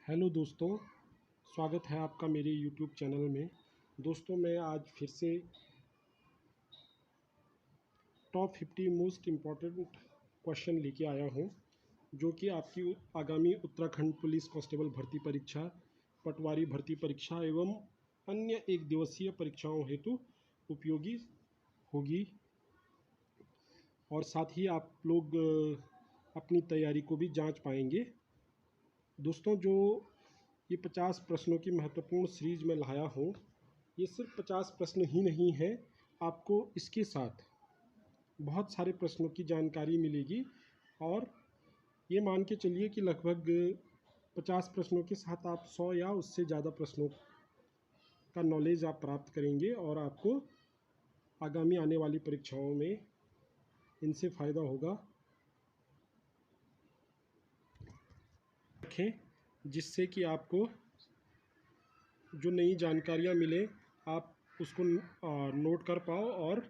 Hello दोस्तों, स्वागत है आपका मेरे यूट्यूब चैनल में। दोस्तों, मैं आज फिर से टॉप 50 मोस्ट इम्पॉर्टेंट क्वेश्चन लेके आया हूँ, जो कि आपकी आगामी उत्तराखंड पुलिस कांस्टेबल भर्ती परीक्षा, पटवारी भर्ती परीक्षा एवं अन्य एक दिवसीय परीक्षाओं हेतु उपयोगी होगी। और साथ ही आप लोग अपनी तैयारी को भी जांच पाएंगे। दोस्तों, जो ये 50 प्रश्नों की महत्वपूर्ण सीरीज में लाया हूँ, ये सिर्फ 50 प्रश्न ही नहीं है, आपको इसके साथ बहुत सारे प्रश्नों की जानकारी मिलेगी। और ये मान के चलिए कि लगभग 50 प्रश्नों के साथ आप 100 या उससे ज़्यादा प्रश्नों का नॉलेज आप प्राप्त करेंगे और आपको आगामी आने वाली परीक्षाओं में इनसे फ़ायदा होगा। रखें, जिससे कि आपको जो नई जानकारियाँ मिले आप उसको नोट कर पाओ और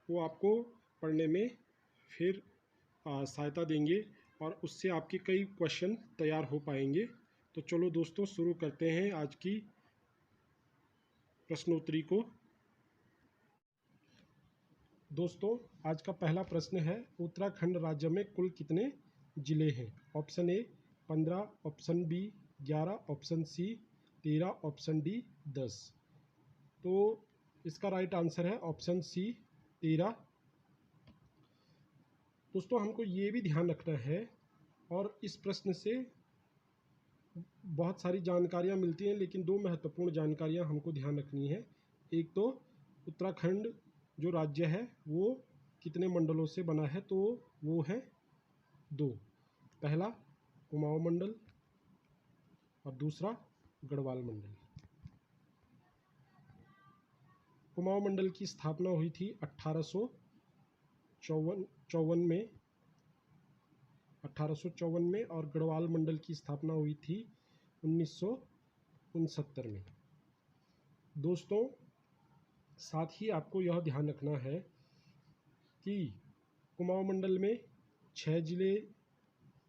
वो आपको पढ़ने में फिर सहायता देंगे और उससे आपके कई क्वेश्चन तैयार हो पाएंगे। तो चलो दोस्तों, शुरू करते हैं आज की प्रश्नोत्तरी को। दोस्तों, आज का पहला प्रश्न है, उत्तराखंड राज्य में कुल कितने ज़िले हैं? Option A 15, option B 11, option C 13, option D 10। तो इसका राइट आंसर है ऑप्शन सी 13। दोस्तों, हमको ये भी ध्यान रखना है और इस प्रश्न से बहुत सारी जानकारियाँ मिलती हैं, लेकिन दो महत्वपूर्ण जानकारियाँ हमको ध्यान रखनी है। एक तो उत्तराखंड जो राज्य है वो कितने मंडलों से बना है, तो वो है 2। पहला कुमाऊं मंडल और दूसरा गढ़वाल मंडल। कुमाऊं मंडल की स्थापना हुई थी 1854 में और गढ़वाल मंडल की स्थापना हुई थी 1969 में। दोस्तों, साथ ही आपको यह ध्यान रखना है कि कुमाऊं मंडल में 6 ज़िले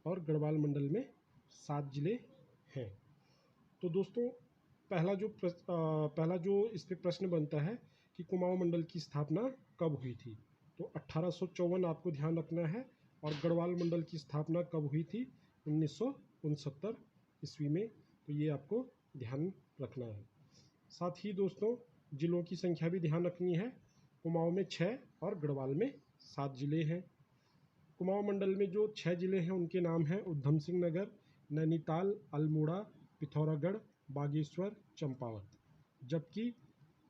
और गढ़वाल मंडल में 7 ज़िले हैं। तो दोस्तों, पहला जो इस पे प्रश्न बनता है कि कुमाऊं मंडल की स्थापना कब हुई थी, तो 1854 आपको ध्यान रखना है। और गढ़वाल मंडल की स्थापना कब हुई थी? 1969 ईस्वी में। तो ये आपको ध्यान रखना है। साथ ही दोस्तों, ज़िलों की संख्या भी ध्यान रखनी है। कुमाऊं में 6 और गढ़वाल में 7 ज़िले हैं। कुमाऊं मंडल में जो 6 ज़िले हैं उनके नाम हैं उधम सिंह नगर, नैनीताल, अल्मोड़ा, पिथौरागढ़, बागेश्वर, चंपावत। जबकि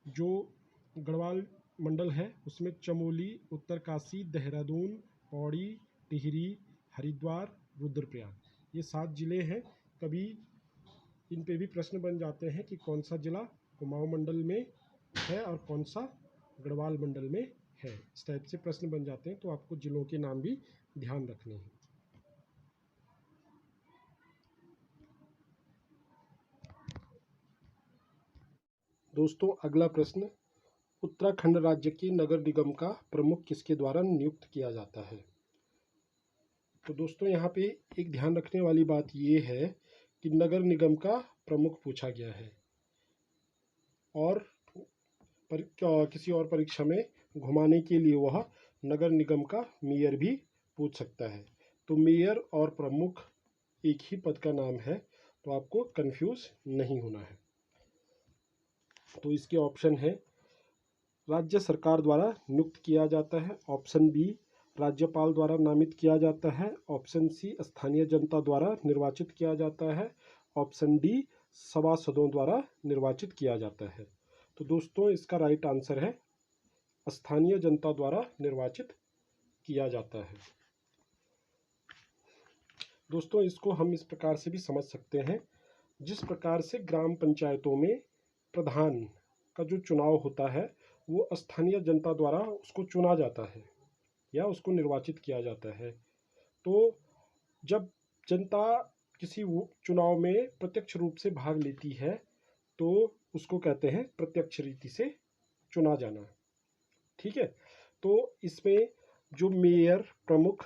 जो गढ़वाल मंडल है उसमें चमोली, उत्तरकाशी, देहरादून, पौड़ी, टिहरी, हरिद्वार, रुद्रप्रयाग ये 7 ज़िले हैं। कभी इन पे भी प्रश्न बन जाते हैं कि कौन सा ज़िला कुमाऊं मंडल में है और कौन सा गढ़वाल मंडल में है। इस टाइप से प्रश्न बन जाते हैं, तो आपको ज़िलों के नाम भी ध्यान रखने हैं। दोस्तों, अगला प्रश्न, उत्तराखंड राज्य के नगर निगम का प्रमुख किसके द्वारा नियुक्त किया जाता है? तो दोस्तों, यहाँ पे एक ध्यान रखने वाली बात ये है कि नगर निगम का प्रमुख पूछा गया है और किसी और परीक्षा में घुमाने के लिए वह नगर निगम का मेयर भी पूछ सकता है। तो मेयर और प्रमुख एक ही पद का नाम है, तो आपको कंफ्यूज नहीं होना है। तो इसके ऑप्शन है, राज्य सरकार द्वारा नियुक्त किया जाता है। ऑप्शन बी, राज्यपाल द्वारा नामित किया जाता है। ऑप्शन सी, स्थानीय जनता द्वारा निर्वाचित किया जाता है। ऑप्शन डी, सभासदों द्वारा निर्वाचित किया जाता है। तो दोस्तों, इसका राइट आंसर है स्थानीय जनता द्वारा निर्वाचित किया जाता है। दोस्तों, इसको हम इस प्रकार से भी समझ सकते हैं, जिस प्रकार से ग्राम पंचायतों में प्रधान का जो चुनाव होता है वो स्थानीय जनता द्वारा उसको चुना जाता है या उसको निर्वाचित किया जाता है। तो जब जनता किसी चुनाव में प्रत्यक्ष रूप से भाग लेती है तो उसको कहते हैं प्रत्यक्ष रीति से चुना जाना। ठीक है, तो इसमें जो मेयर प्रमुख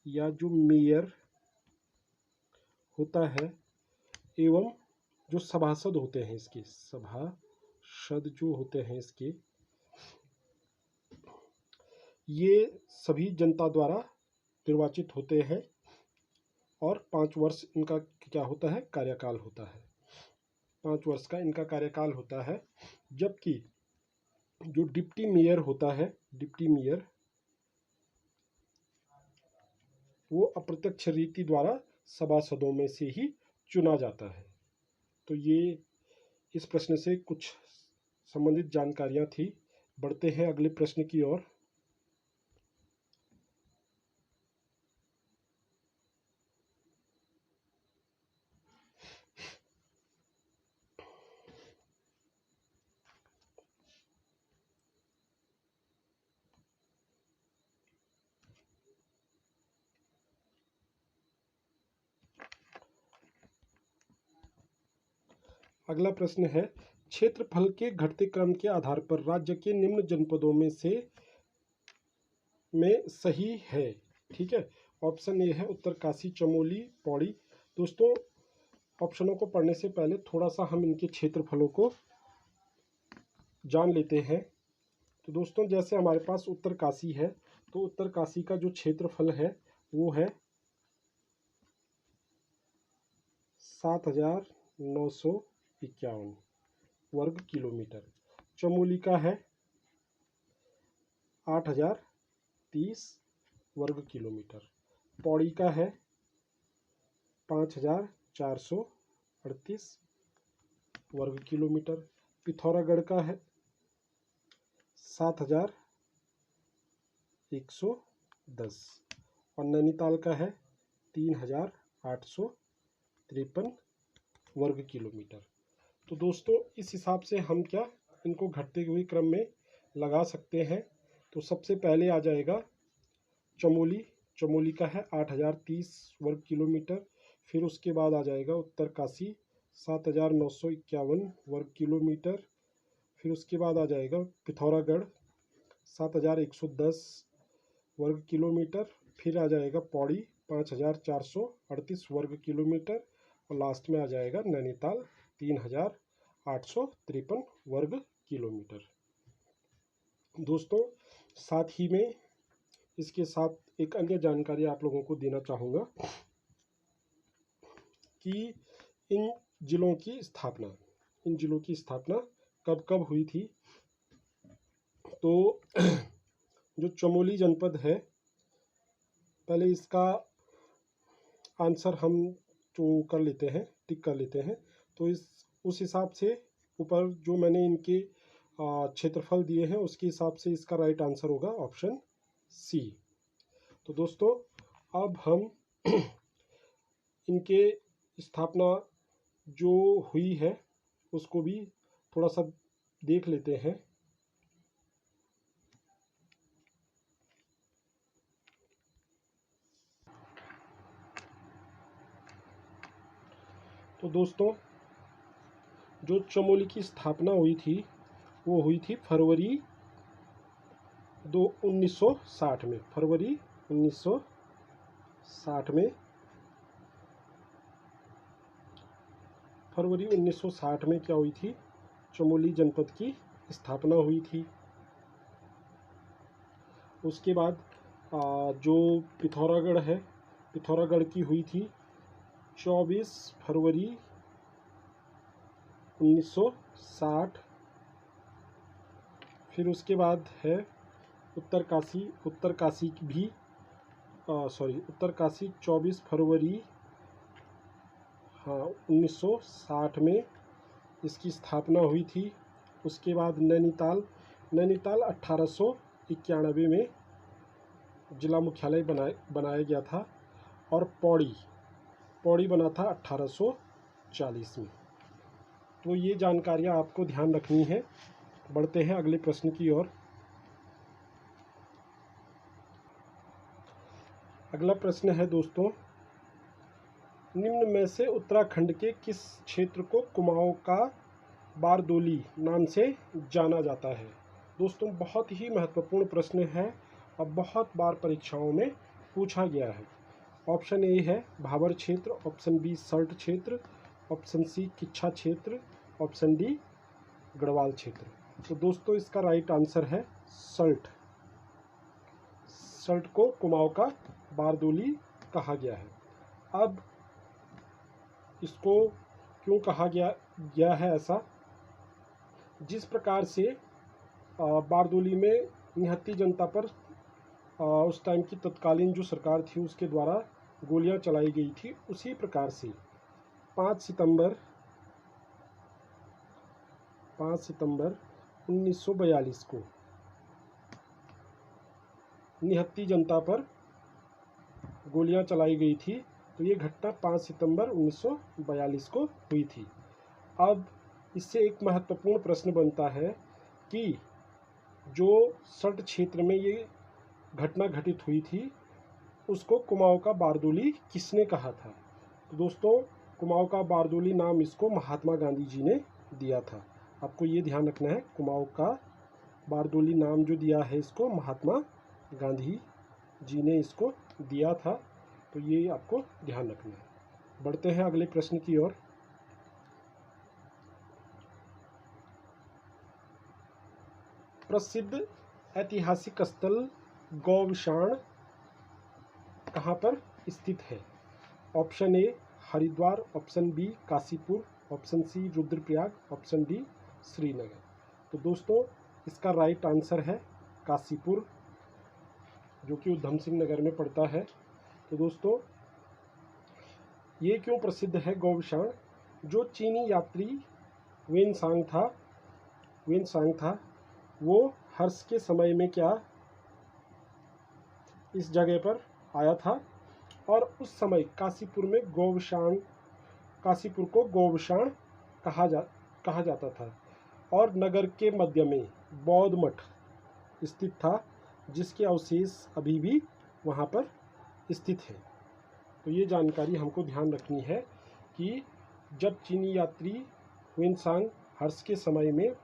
या जो मेयर होता है एवं जो सभासद होते हैं इसके, सभासद जो होते हैं इसके, ये सभी जनता द्वारा निर्वाचित होते हैं और 5 वर्ष इनका क्या होता है, कार्यकाल होता है। 5 वर्ष का इनका कार्यकाल होता है। जबकि जो डिप्टी मेयर होता है, डिप्टी मेयर, वो अप्रत्यक्ष रीति द्वारा सभासदों में से ही चुना जाता है। तो ये इस प्रश्न से कुछ संबंधित जानकारियां थी। बढ़ते हैं अगले प्रश्न की ओर। अगला प्रश्न है, क्षेत्रफल के घटते क्रम के आधार पर राज्य के निम्न जनपदों में से सही है। ठीक है, ऑप्शन ए है उत्तरकाशी, चमोली, पौड़ी। दोस्तों, ऑप्शनों को पढ़ने से पहले थोड़ा सा हम इनके क्षेत्रफलों को जान लेते हैं। तो दोस्तों, जैसे हमारे पास उत्तरकाशी है, तो उत्तरकाशी का जो क्षेत्रफल है वो है 7,951 वर्ग किलोमीटर। चमोली का है 8,030 वर्ग किलोमीटर। पौड़ी का है 5,438 वर्ग किलोमीटर। पिथौरागढ़ का है 7,110 और नैनीताल का है 3,853 वर्ग किलोमीटर। तो दोस्तों, इस हिसाब से हम क्या इनको घटते हुए क्रम में लगा सकते हैं। तो सबसे पहले आ जाएगा चमोली। चमोली का है 8,030 वर्ग किलोमीटर। फिर उसके बाद आ जाएगा उत्तरकाशी 7,951 वर्ग किलोमीटर। फिर उसके बाद आ जाएगा पिथौरागढ़ 7,110 वर्ग किलोमीटर। फिर आ जाएगा पौड़ी 5,438 वर्ग किलोमीटर और लास्ट में आ जाएगा नैनीताल 3,853 वर्ग किलोमीटर। दोस्तों, साथ ही में इसके साथ एक अन्य जानकारी आप लोगों को देना चाहूँगा कि इन जिलों की स्थापना कब कब हुई थी। तो जो चमोली जनपद है, पहले इसका आंसर हम जो कर लेते हैं, टिक कर लेते हैं। तो उस हिसाब से ऊपर जो मैंने इनके क्षेत्रफल दिए हैं उसके हिसाब से इसका राइट आंसर होगा ऑप्शन सी। तो दोस्तों, अब हम इनके स्थापना जो हुई है उसको भी थोड़ा सा देख लेते हैं। तो दोस्तों, जो चमोली की स्थापना हुई थी वो हुई थी फरवरी 1960 में। फरवरी 1960 में क्या हुई थी, चमोली जनपद की स्थापना हुई थी। उसके बाद जो पिथौरागढ़ है, पिथौरागढ़ की हुई थी 24 फरवरी 1960। फिर उसके बाद है उत्तरकाशी 24 फरवरी 1960 में इसकी स्थापना हुई थी। उसके बाद नैनीताल 1891 में जिला मुख्यालय बनाया गया था। और पौड़ी बना था 1840 में। तो ये जानकारियाँ आपको ध्यान रखनी है। बढ़ते हैं अगले प्रश्न की ओर। अगला प्रश्न है दोस्तों, निम्न में से उत्तराखंड के किस क्षेत्र को कुमाऊं का बारदोली नाम से जाना जाता है। दोस्तों, बहुत ही महत्वपूर्ण प्रश्न है और बहुत बार परीक्षाओं में पूछा गया है। ऑप्शन ए है भाबर क्षेत्र, ऑप्शन बी सल्ट क्षेत्र, ऑप्शन सी किच्छा क्षेत्र, ऑप्शन डी गढ़वाल क्षेत्र। तो दोस्तों इसका राइट आंसर है सल्ट। सल्ट को कुमाऊं का बारदोली कहा गया है। अब इसको क्यों कहा गया है ऐसा, जिस प्रकार से बारदोली में निहत्ती जनता पर उस टाइम की तत्कालीन जो सरकार थी उसके द्वारा गोलियां चलाई गई थी, उसी प्रकार से 5 सितंबर 1942 को निहत्ती जनता पर गोलियां चलाई गई थी। तो ये घटना 5 सितंबर 1942 को हुई थी। अब इससे एक महत्वपूर्ण प्रश्न बनता है कि जो सल्ट क्षेत्र में ये घटना घटित हुई थी उसको कुमाऊं का बारदोली किसने कहा था। तो दोस्तों कुमाऊं का बारदोली नाम इसको महात्मा गांधी जी ने दिया था। आपको ये ध्यान रखना है, कुमाऊं का बारदोली नाम जो दिया है इसको महात्मा गांधी जी ने इसको दिया था। तो ये आपको ध्यान रखना है। बढ़ते हैं अगले प्रश्न की ओर। प्रसिद्ध ऐतिहासिक स्थल गौविशाण कहाँ पर स्थित है। Option A Haridwar, option B Kashipur, option C Rudraprayag, option D Srinagar. तो दोस्तों इसका राइट आंसर है काशीपुर, जो कि उधम सिंह नगर में पड़ता है। तो दोस्तों ये क्यों प्रसिद्ध है गौविशाण, जो चीनी यात्री वेनसांग था वो हर्ष के समय में क्या इस जगह पर आया था, और उस समय काशीपुर को गौविशाण कहा जाता था, और नगर के मध्य में बौद्ध मठ स्थित था, जिसके अवशेष अभी भी वहाँ पर स्थित है। तो ये जानकारी हमको ध्यान रखनी है कि जब चीनी यात्री वेनसांग हर्ष के समय में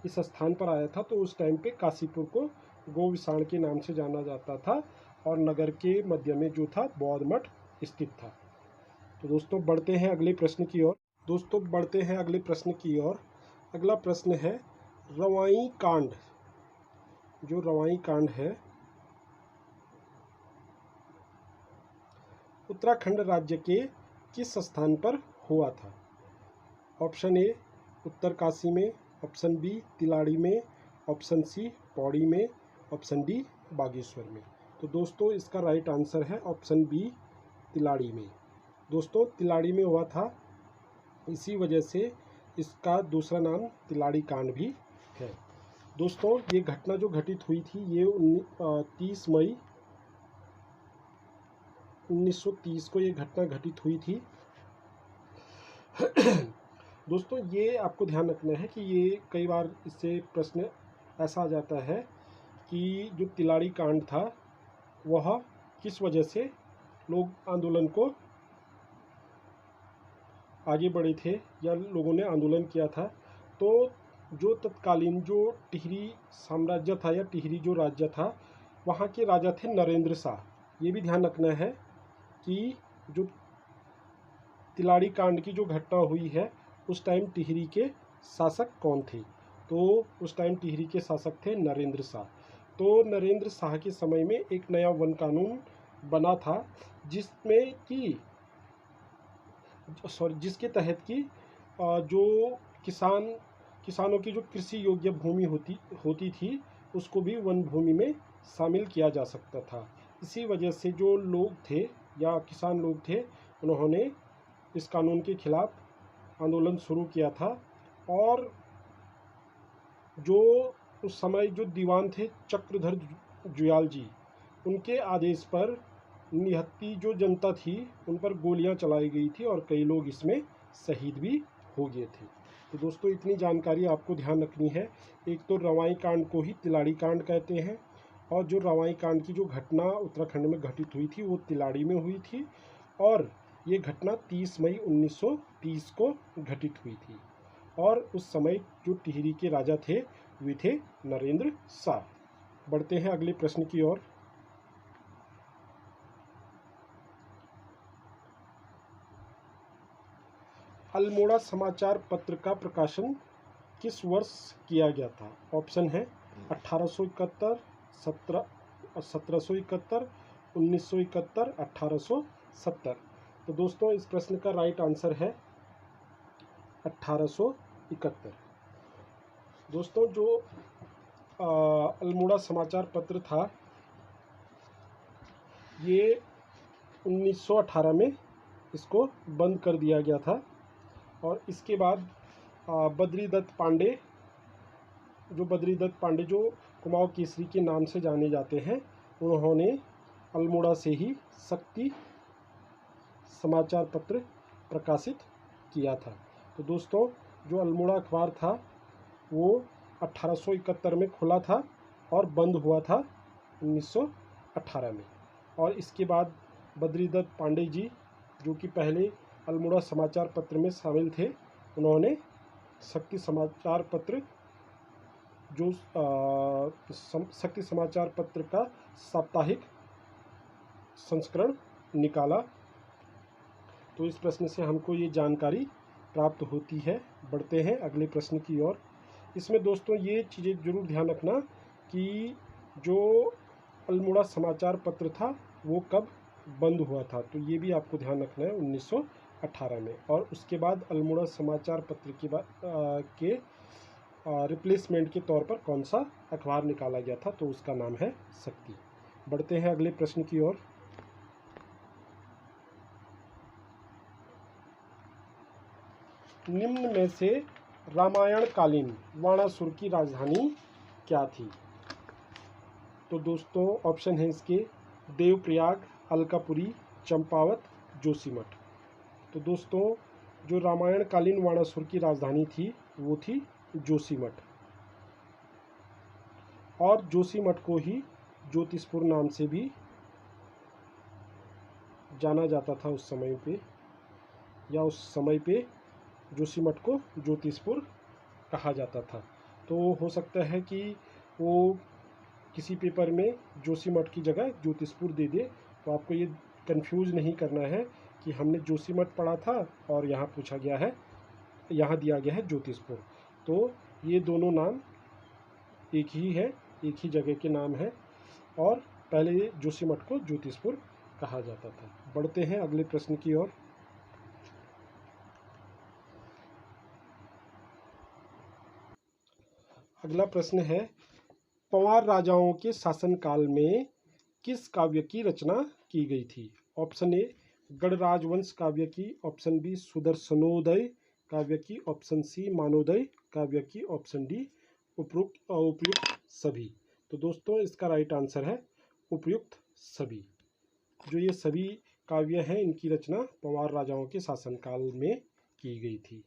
इस स्थान पर आया था तो उस टाइम पे काशीपुर को गौविशाण के नाम से जाना जाता था, और नगर के मध्य में जो था बौद्ध मठ स्थित था। तो दोस्तों बढ़ते हैं अगले प्रश्न की ओर। अगला प्रश्न है रवाई कांड। जो रवाई कांड है उत्तराखंड राज्य के किस स्थान पर हुआ था। ऑप्शन ए उत्तरकाशी में, ऑप्शन बी तिलाड़ी में, ऑप्शन सी पौड़ी में, ऑप्शन डी बागेश्वर में। तो दोस्तों इसका राइट आंसर है ऑप्शन बी तिलाड़ी में। दोस्तों तिलाड़ी में हुआ था, इसी वजह से इसका दूसरा नाम तिलाड़ी कांड भी है। दोस्तों ये घटना जो घटित हुई थी ये 30 मई 1930 को ये घटना घटित हुई थी। दोस्तों ये आपको ध्यान रखना है कि ये कई बार इससे प्रश्न ऐसा आ जाता है कि जो तिलाड़ी कांड था वह किस वजह से लोग आंदोलन को आगे बढ़े थे या लोगों ने आंदोलन किया था। तो जो तत्कालीन जो टिहरी साम्राज्य था या टिहरी जो राज्य था वहाँ के राजा थे नरेंद्र शाह। ये भी ध्यान रखना है कि जो तिलाड़ी कांड की जो घटना हुई है उस टाइम टिहरी के शासक कौन थे। तो उस टाइम टिहरी के शासक थे नरेंद्र शाह। तो नरेंद्र शाह के समय में एक नया वन कानून बना था जिसके तहत कि जो किसानों की जो कृषि योग्य भूमि होती थी उसको भी वन भूमि में शामिल किया जा सकता था। इसी वजह से जो लोग थे या किसान लोग थे उन्होंने इस कानून के खिलाफ आंदोलन शुरू किया था, और जो उस समय जो दीवान थे चक्रधर जुयाल जी, उनके आदेश पर निहत्ती जो जनता थी उन पर गोलियां चलाई गई थी और कई लोग इसमें शहीद भी हो गए थे। तो दोस्तों इतनी जानकारी आपको ध्यान रखनी है। एक तो रवाई कांड को ही तिलाड़ी कांड कहते हैं, और जो रवाई कांड की जो घटना उत्तराखंड में घटित हुई थी वो तिलाड़ी में हुई थी, और ये घटना 30 मई 1930 को घटित हुई थी, और उस समय जो टिहरी के राजा थे वे थे नरेंद्र शाह। बढ़ते हैं अगले प्रश्न की ओर। अल्मोड़ा समाचार पत्र का प्रकाशन किस वर्ष किया गया था? ऑप्शन है 1871, 1771, 1971, 1870। तो दोस्तों इस प्रश्न का राइट आंसर है 1871। दोस्तों जो अल्मोड़ा समाचार पत्र था ये 1918 में इसको बंद कर दिया गया था और इसके बाद बद्रीदत्त पांडे जो कुमाऊं केसरी के नाम से जाने जाते हैं, उन्होंने अल्मोड़ा से ही शक्ति समाचार पत्र प्रकाशित किया था। तो दोस्तों जो अल्मोड़ा अखबार था वो 1871 में खुला था और बंद हुआ था 1918 में। और इसके बाद बद्रीदत्त पांडे जी जो कि पहले अल्मोड़ा समाचार पत्र में शामिल थे, उन्होंने शक्ति समाचार पत्र जो शक्ति समाचार पत्र का साप्ताहिक संस्करण निकाला। तो इस प्रश्न से हमको ये जानकारी प्राप्त होती है। बढ़ते हैं अगले प्रश्न की ओर। इसमें दोस्तों ये चीज़ें जरूर ध्यान रखना कि जो अल्मोड़ा समाचार पत्र था वो कब बंद हुआ था, तो ये भी आपको ध्यान रखना है 1918 में। और उसके बाद अल्मोड़ा समाचार पत्र के रिप्लेसमेंट के तौर पर कौन सा अखबार निकाला गया था, तो उसका नाम है शक्ति। बढ़ते हैं अगले प्रश्न की ओर। निम्न में से रामायण कालीन वाणासुर की राजधानी क्या थी? तो दोस्तों ऑप्शन है इसके देवप्रयाग, अलकापुरी, चंपावत, जोशीमठ। तो दोस्तों जो रामायण कालीन वाणासुर की राजधानी थी वो थी जोशीमठ। और जोशीमठ को ही ज्योतिषपुर नाम से भी जाना जाता था उस समय पे, या उस समय पे जोशीमठ को ज्योतिषपुर कहा जाता था। तो हो सकता है कि वो किसी पेपर में जोशीमठ की जगह ज्योतिषपुर दे दे, तो आपको ये कंफ्यूज नहीं करना है कि हमने जोशीमठ पढ़ा था और यहाँ पूछा गया है, यहाँ दिया गया है ज्योतिषपुर। तो ये दोनों नाम एक ही है, एक ही जगह के नाम है और पहले जोशीमठ को ज्योतिषपुर कहा जाता था। बढ़ते हैं अगले प्रश्न की ओर। अगला प्रश्न है पंवार राजाओं के शासनकाल में किस काव्य की रचना की गई थी? ऑप्शन ए गणराजवंश काव्य की, ऑप्शन बी सुदर्शनोदय काव्य की, ऑप्शन सी मानोदय काव्य की, ऑप्शन डी उपयुक्त सभी। तो दोस्तों इसका राइट आंसर है उपयुक्त सभी। जो ये सभी काव्य हैं इनकी रचना पंवार राजाओं के शासनकाल में की गई थी।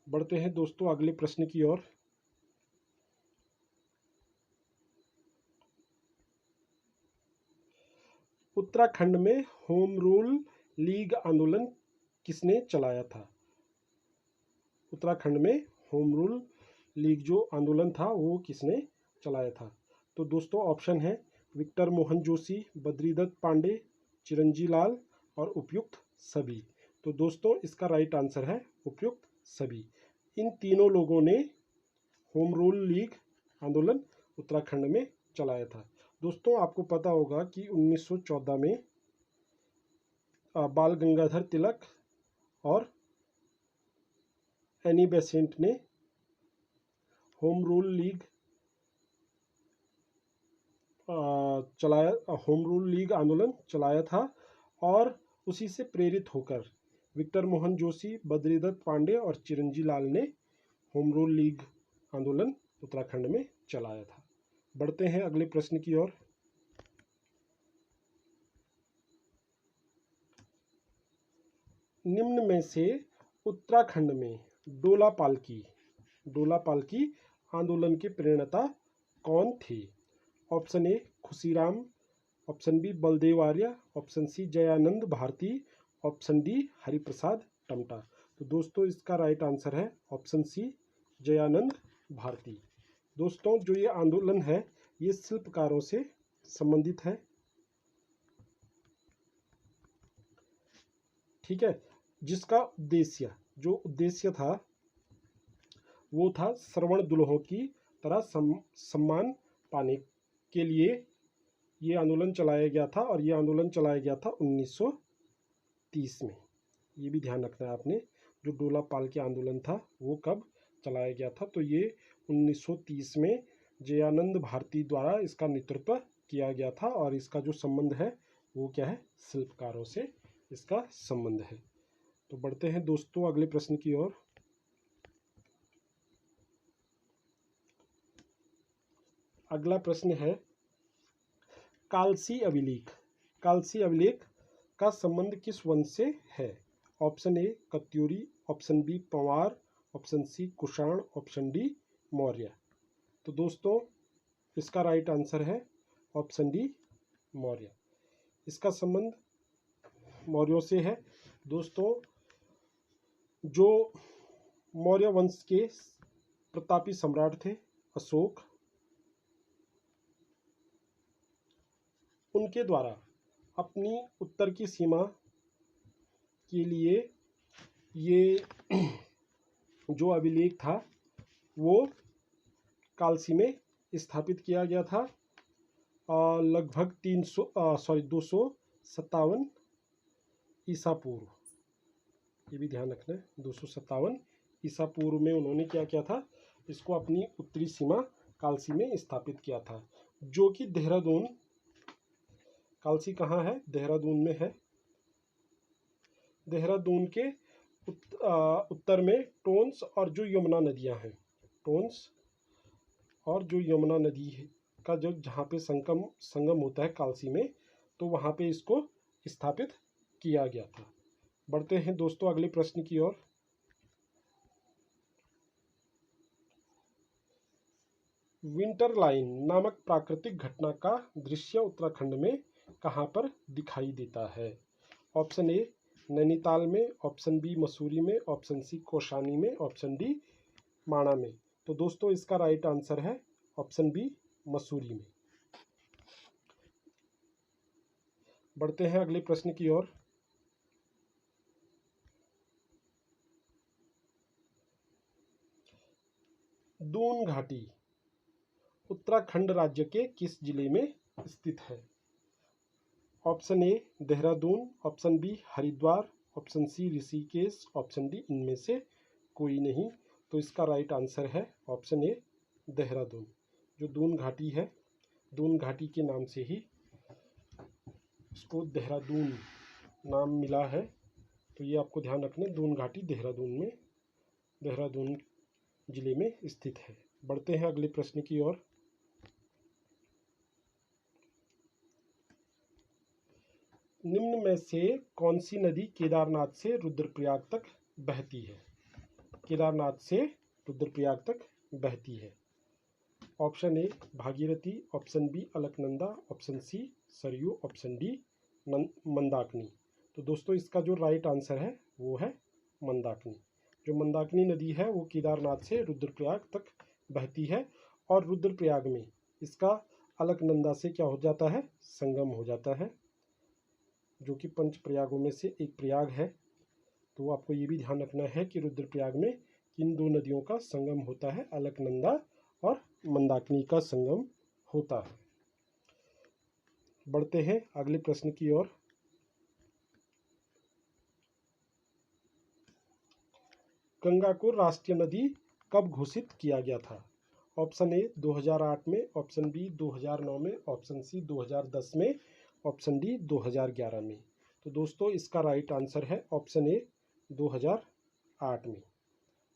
बढ़ते हैं दोस्तों अगले प्रश्न की ओर। उत्तराखंड में होम रूल लीग आंदोलन किसने चलाया था? उत्तराखंड में होम रूल लीग जो आंदोलन था वो किसने चलाया था? तो दोस्तों ऑप्शन है विक्टर मोहन जोशी, बद्रीदत्त पांडे, चिरंजी लाल और उपयुक्त सभी। तो दोस्तों इसका राइट आंसर है उपयुक्त सभी। इन तीनों लोगों ने होम रूल लीग आंदोलन उत्तराखंड में चलाया था। दोस्तों आपको पता होगा कि 1914 में बाल गंगाधर तिलक और एनी बेसेंट ने home rule league home rule league आंदोलन चलाया था और उसी से प्रेरित होकर विक्टर मोहन जोशी, बद्रीदत्त पांडे और चिरंजी लाल ने होम रूल लीग आंदोलन उत्तराखंड में चलाया था। बढ़ते हैं अगले प्रश्न की ओर। निम्न में से उत्तराखंड में डोला पालकी आंदोलन के प्रणेता कौन थे? Option A Khushiram, option B Baldev Arya, option C Jayanand Bharti, option D Hariprasad Tamta. तो दोस्तों इसका राइट आंसर है ऑप्शन सी जयानंद भारती। दोस्तों जो ये आंदोलन है ये शिल्पकारों से संबंधित है, ठीक है, जिसका उद्देश्य जो उद्देश्य था वो था श्रवण दुल्हों की तरह सम्मान पाने के लिए ये आंदोलन चलाया गया था, और ये आंदोलन चलाया गया था 1930 में। ये भी ध्यान रखना है आपने, जो डोला पाल के आंदोलन था वो कब चलाया गया था, तो ये 1930 में जयानंद भारती द्वारा इसका नेतृत्व किया गया था। और इसका जो संबंध है वो क्या है, शिल्पकारों से इसका संबंध है। तो बढ़ते हैं दोस्तों अगले प्रश्न की ओर। अगला प्रश्न है कालसी अभिलेख। कालसी अभिलेख का संबंध किस वंश से है? Option A Katyuri, option B Panwar, option C Kushan, option D Maurya. तो दोस्तों इसका राइट आंसर है ऑप्शन डी मौर्य। इसका संबंध मौर्यों से है। दोस्तों जो मौर्य वंश के प्रतापी सम्राट थे अशोक, उनके द्वारा अपनी उत्तर की सीमा के लिए ये जो अभिलेख था वो कालसी में स्थापित किया गया था। लगभग 257 ईसा पूर्व, ये भी ध्यान रखना है, 257 ईसा पूर्व में उन्होंने क्या किया था, इसको अपनी उत्तरी सीमा कालसी में स्थापित किया था, जो कि देहरादून, कालसी कहाँ है, देहरादून में है। देहरादून के उत्तर में टोंस और जो यमुना नदियाँ हैं, टोंस और जो यमुना नदी का जो जहाँ पे संगम होता है कालसी में, तो वहाँ पे इसको स्थापित किया गया था। बढ़ते हैं दोस्तों अगले प्रश्न की ओर। विंटरलाइन नामक प्राकृतिक घटना का दृश्य उत्तराखंड में कहाँ पर दिखाई देता है? ऑप्शन ए नैनीताल में, ऑप्शन बी मसूरी में, ऑप्शन सी कौशानी में, ऑप्शन डी माणा में। तो दोस्तों इसका राइट आंसर है ऑप्शन बी मसूरी में। बढ़ते हैं अगले प्रश्न की ओर। दून घाटी उत्तराखंड राज्य के किस जिले में स्थित है? Option A Dehradun, option B Haridwar, option C Rishikesh, option D इनमें से कोई नहीं। तो इसका राइट आंसर है ऑप्शन ए देहरादून। जो दून घाटी है, दून घाटी के नाम से ही इसको देहरादून नाम मिला है। तो ये आपको ध्यान रखना, दून घाटी देहरादून जिले में स्थित है। बढ़ते हैं अगले प्रश्न की ओर। निम्न में से कौन सी नदी केदारनाथ से रुद्रप्रयाग तक बहती है? केदारनाथ से रुद्रप्रयाग तक बहती है। Option A Bhagirathi, option B Alaknanda, option C Saryu, option D Mandakini. तो दोस्तों इसका जो राइट आंसर है वो है मंदाकिनी। जो मंदाकिनी नदी है वो केदारनाथ से रुद्रप्रयाग तक बहती है, और रुद्रप्रयाग में इसका अलकनंदा से क्या हो जाता है, संगम हो जाता है, जो कि पंच प्रयागों में से एक प्रयाग है। तो आपको ये भी ध्यान रखना है कि रुद्रप्रयाग में किन दो नदियों का संगम होता है, अलकनंदा और मंदाकिनी का संगम होता है। बढ़ते हैं अगले प्रश्न की ओर। गंगा को राष्ट्रीय नदी कब घोषित किया गया था? ऑप्शन ए 2008 में, ऑप्शन बी 2009 में, ऑप्शन सी 2010 में, ऑप्शन डी 2011 में। तो दोस्तों इसका राइट आंसर है ऑप्शन ए 2008 में।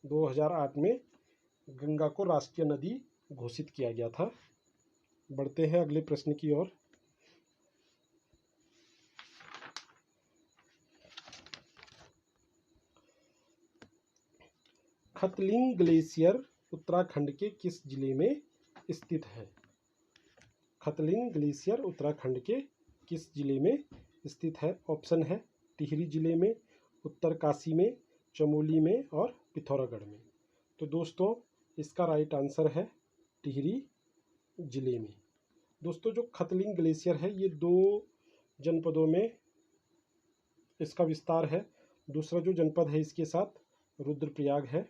2008 में गंगा को राष्ट्रीय नदी घोषित किया गया था। बढ़ते हैं अगले प्रश्न की ओर। खतलिंग ग्लेशियर उत्तराखंड के किस जिले में स्थित है? खतलिंग ग्लेशियर उत्तराखंड के किस जिले में स्थित है? ऑप्शन है टिहरी जिले में, उत्तरकाशी में, चमोली में और पिथौरागढ़ में। तो दोस्तों इसका राइट आंसर है टिहरी जिले में। दोस्तों जो खतलिंग ग्लेशियर है ये 2 जनपदों में इसका विस्तार है। दूसरा जो जनपद है इसके साथ रुद्रप्रयाग है।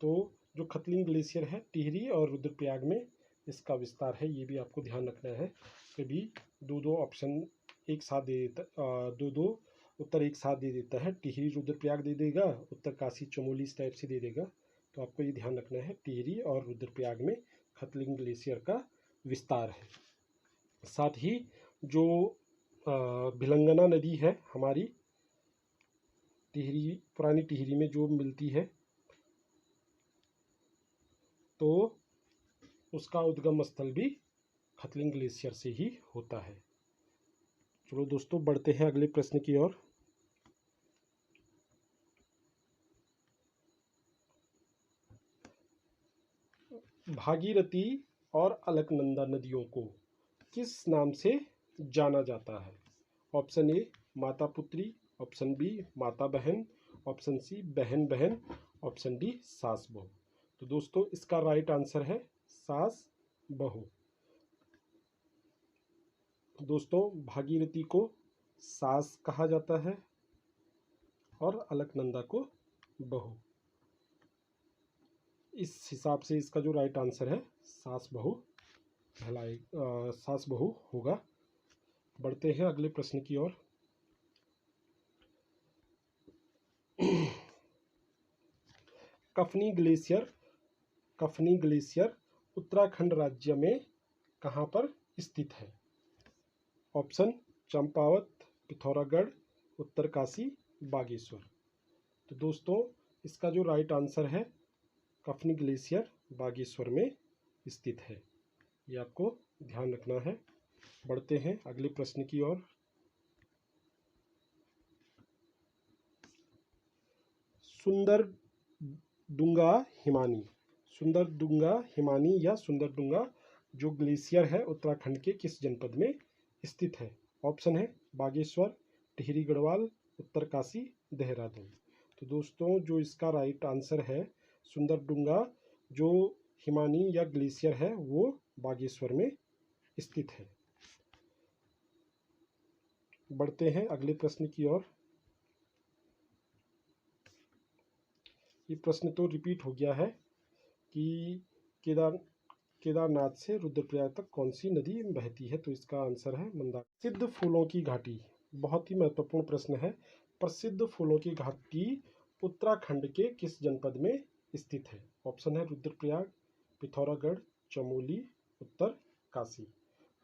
तो जो खतलिंग ग्लेशियर है टिहरी और रुद्रप्रयाग में इसका विस्तार है, ये भी आपको ध्यान रखना है। कभी दो दो ऑप्शन एक साथ दे देता, दो दो उत्तर एक साथ दे देता है। टिहरी रुद्रप्रयाग दे देगा, उत्तरकाशी चमोली इस टाइप से दे देगा। तो आपको ये ध्यान रखना है, टिहरी और रुद्रप्रयाग में खतलिंग ग्लेशियर का विस्तार है। साथ ही जो भिलंगना नदी है हमारी टिहरी, पुरानी टिहरी में जो मिलती है, तो उसका उद्गम स्थल भी खतलिंग ग्लेशियर से ही होता है। चलो दोस्तों, बढ़ते हैं अगले प्रश्न की ओर। भागीरथी और अलकनंदा नदियों को किस नाम से जाना जाता है? ऑप्शन ए माता पुत्री, ऑप्शन बी माता बहन, ऑप्शन सी बहन बहन, ऑप्शन डी सास बहू। तो दोस्तों इसका राइट आंसर है सास बहू। दोस्तों भागीरथी को सास कहा जाता है और अलकनंदा को बहू। इस हिसाब से इसका जो राइट आंसर है सास बहू सास बहू होगा। बढ़ते हैं अगले प्रश्न की ओर। कफनी ग्लेशियर उत्तराखंड राज्य में कहाँ पर स्थित है? ऑप्शन चंपावत, पिथौरागढ़, उत्तरकाशी, बागेश्वर। तो दोस्तों इसका जो राइट आंसर है कफनी ग्लेशियर बागेश्वर में स्थित है, ये आपको ध्यान रखना है। बढ़ते हैं अगले प्रश्न की ओर। सुंदरदुंगा हिमानी या सुंदरदुंगा जो ग्लेशियर है उत्तराखंड के किस जनपद में स्थित है? ऑप्शन है बागेश्वर, टिहरी गढ़वाल, उत्तरकाशी, देहरादून। तो दोस्तों जो इसका राइट आंसर है सुंदरदुंगा जो हिमानी या ग्लेशियर है वो बागेश्वर में स्थित है। बढ़ते हैं अगले प्रश्न की ओर। ये प्रश्न तो रिपीट हो गया है कि केदारनाथ से रुद्रप्रयाग तक कौन सी नदी बहती है? तो इसका आंसर है मंदाकिनी। प्रसिद्ध फूलों की घाटी, बहुत ही महत्वपूर्ण प्रश्न है। प्रसिद्ध फूलों की घाटी उत्तराखंड के किस जनपद में स्थित है? ऑप्शन है रुद्रप्रयाग, पिथौरागढ़, चमोली, उत्तरकाशी।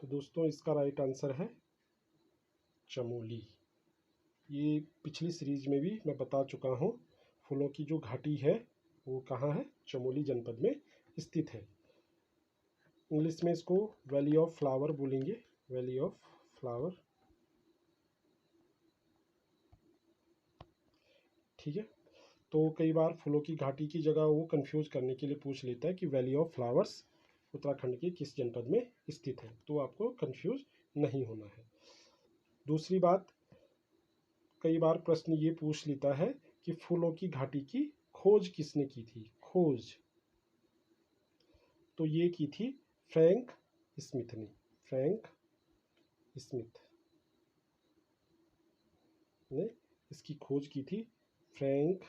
तो दोस्तों इसका राइट आंसर है चमोली। ये पिछली सीरीज में भी मैं बता चुका हूँ, फूलों की जो घाटी है वो कहाँ है? चमोली जनपद में स्थित है। इंग्लिश में इसको वैली ऑफ फ्लावर बोलेंगे, वैली ऑफ फ्लावर। ठीक है, तो कई बार फूलों की घाटी की जगह वो कंफ्यूज करने के लिए पूछ लेता है कि वैली ऑफ फ्लावर्स उत्तराखंड के किस जनपद में स्थित है, तो आपको कंफ्यूज नहीं होना है। दूसरी बात, कई बार प्रश्न ये पूछ लेता है कि फूलों की घाटी की खोज किसने की थी? खोज तो ये की थी फ्रैंक स्मिथ ने। फ्रैंक स्मिथ ने इसकी खोज की थी। फ्रैंक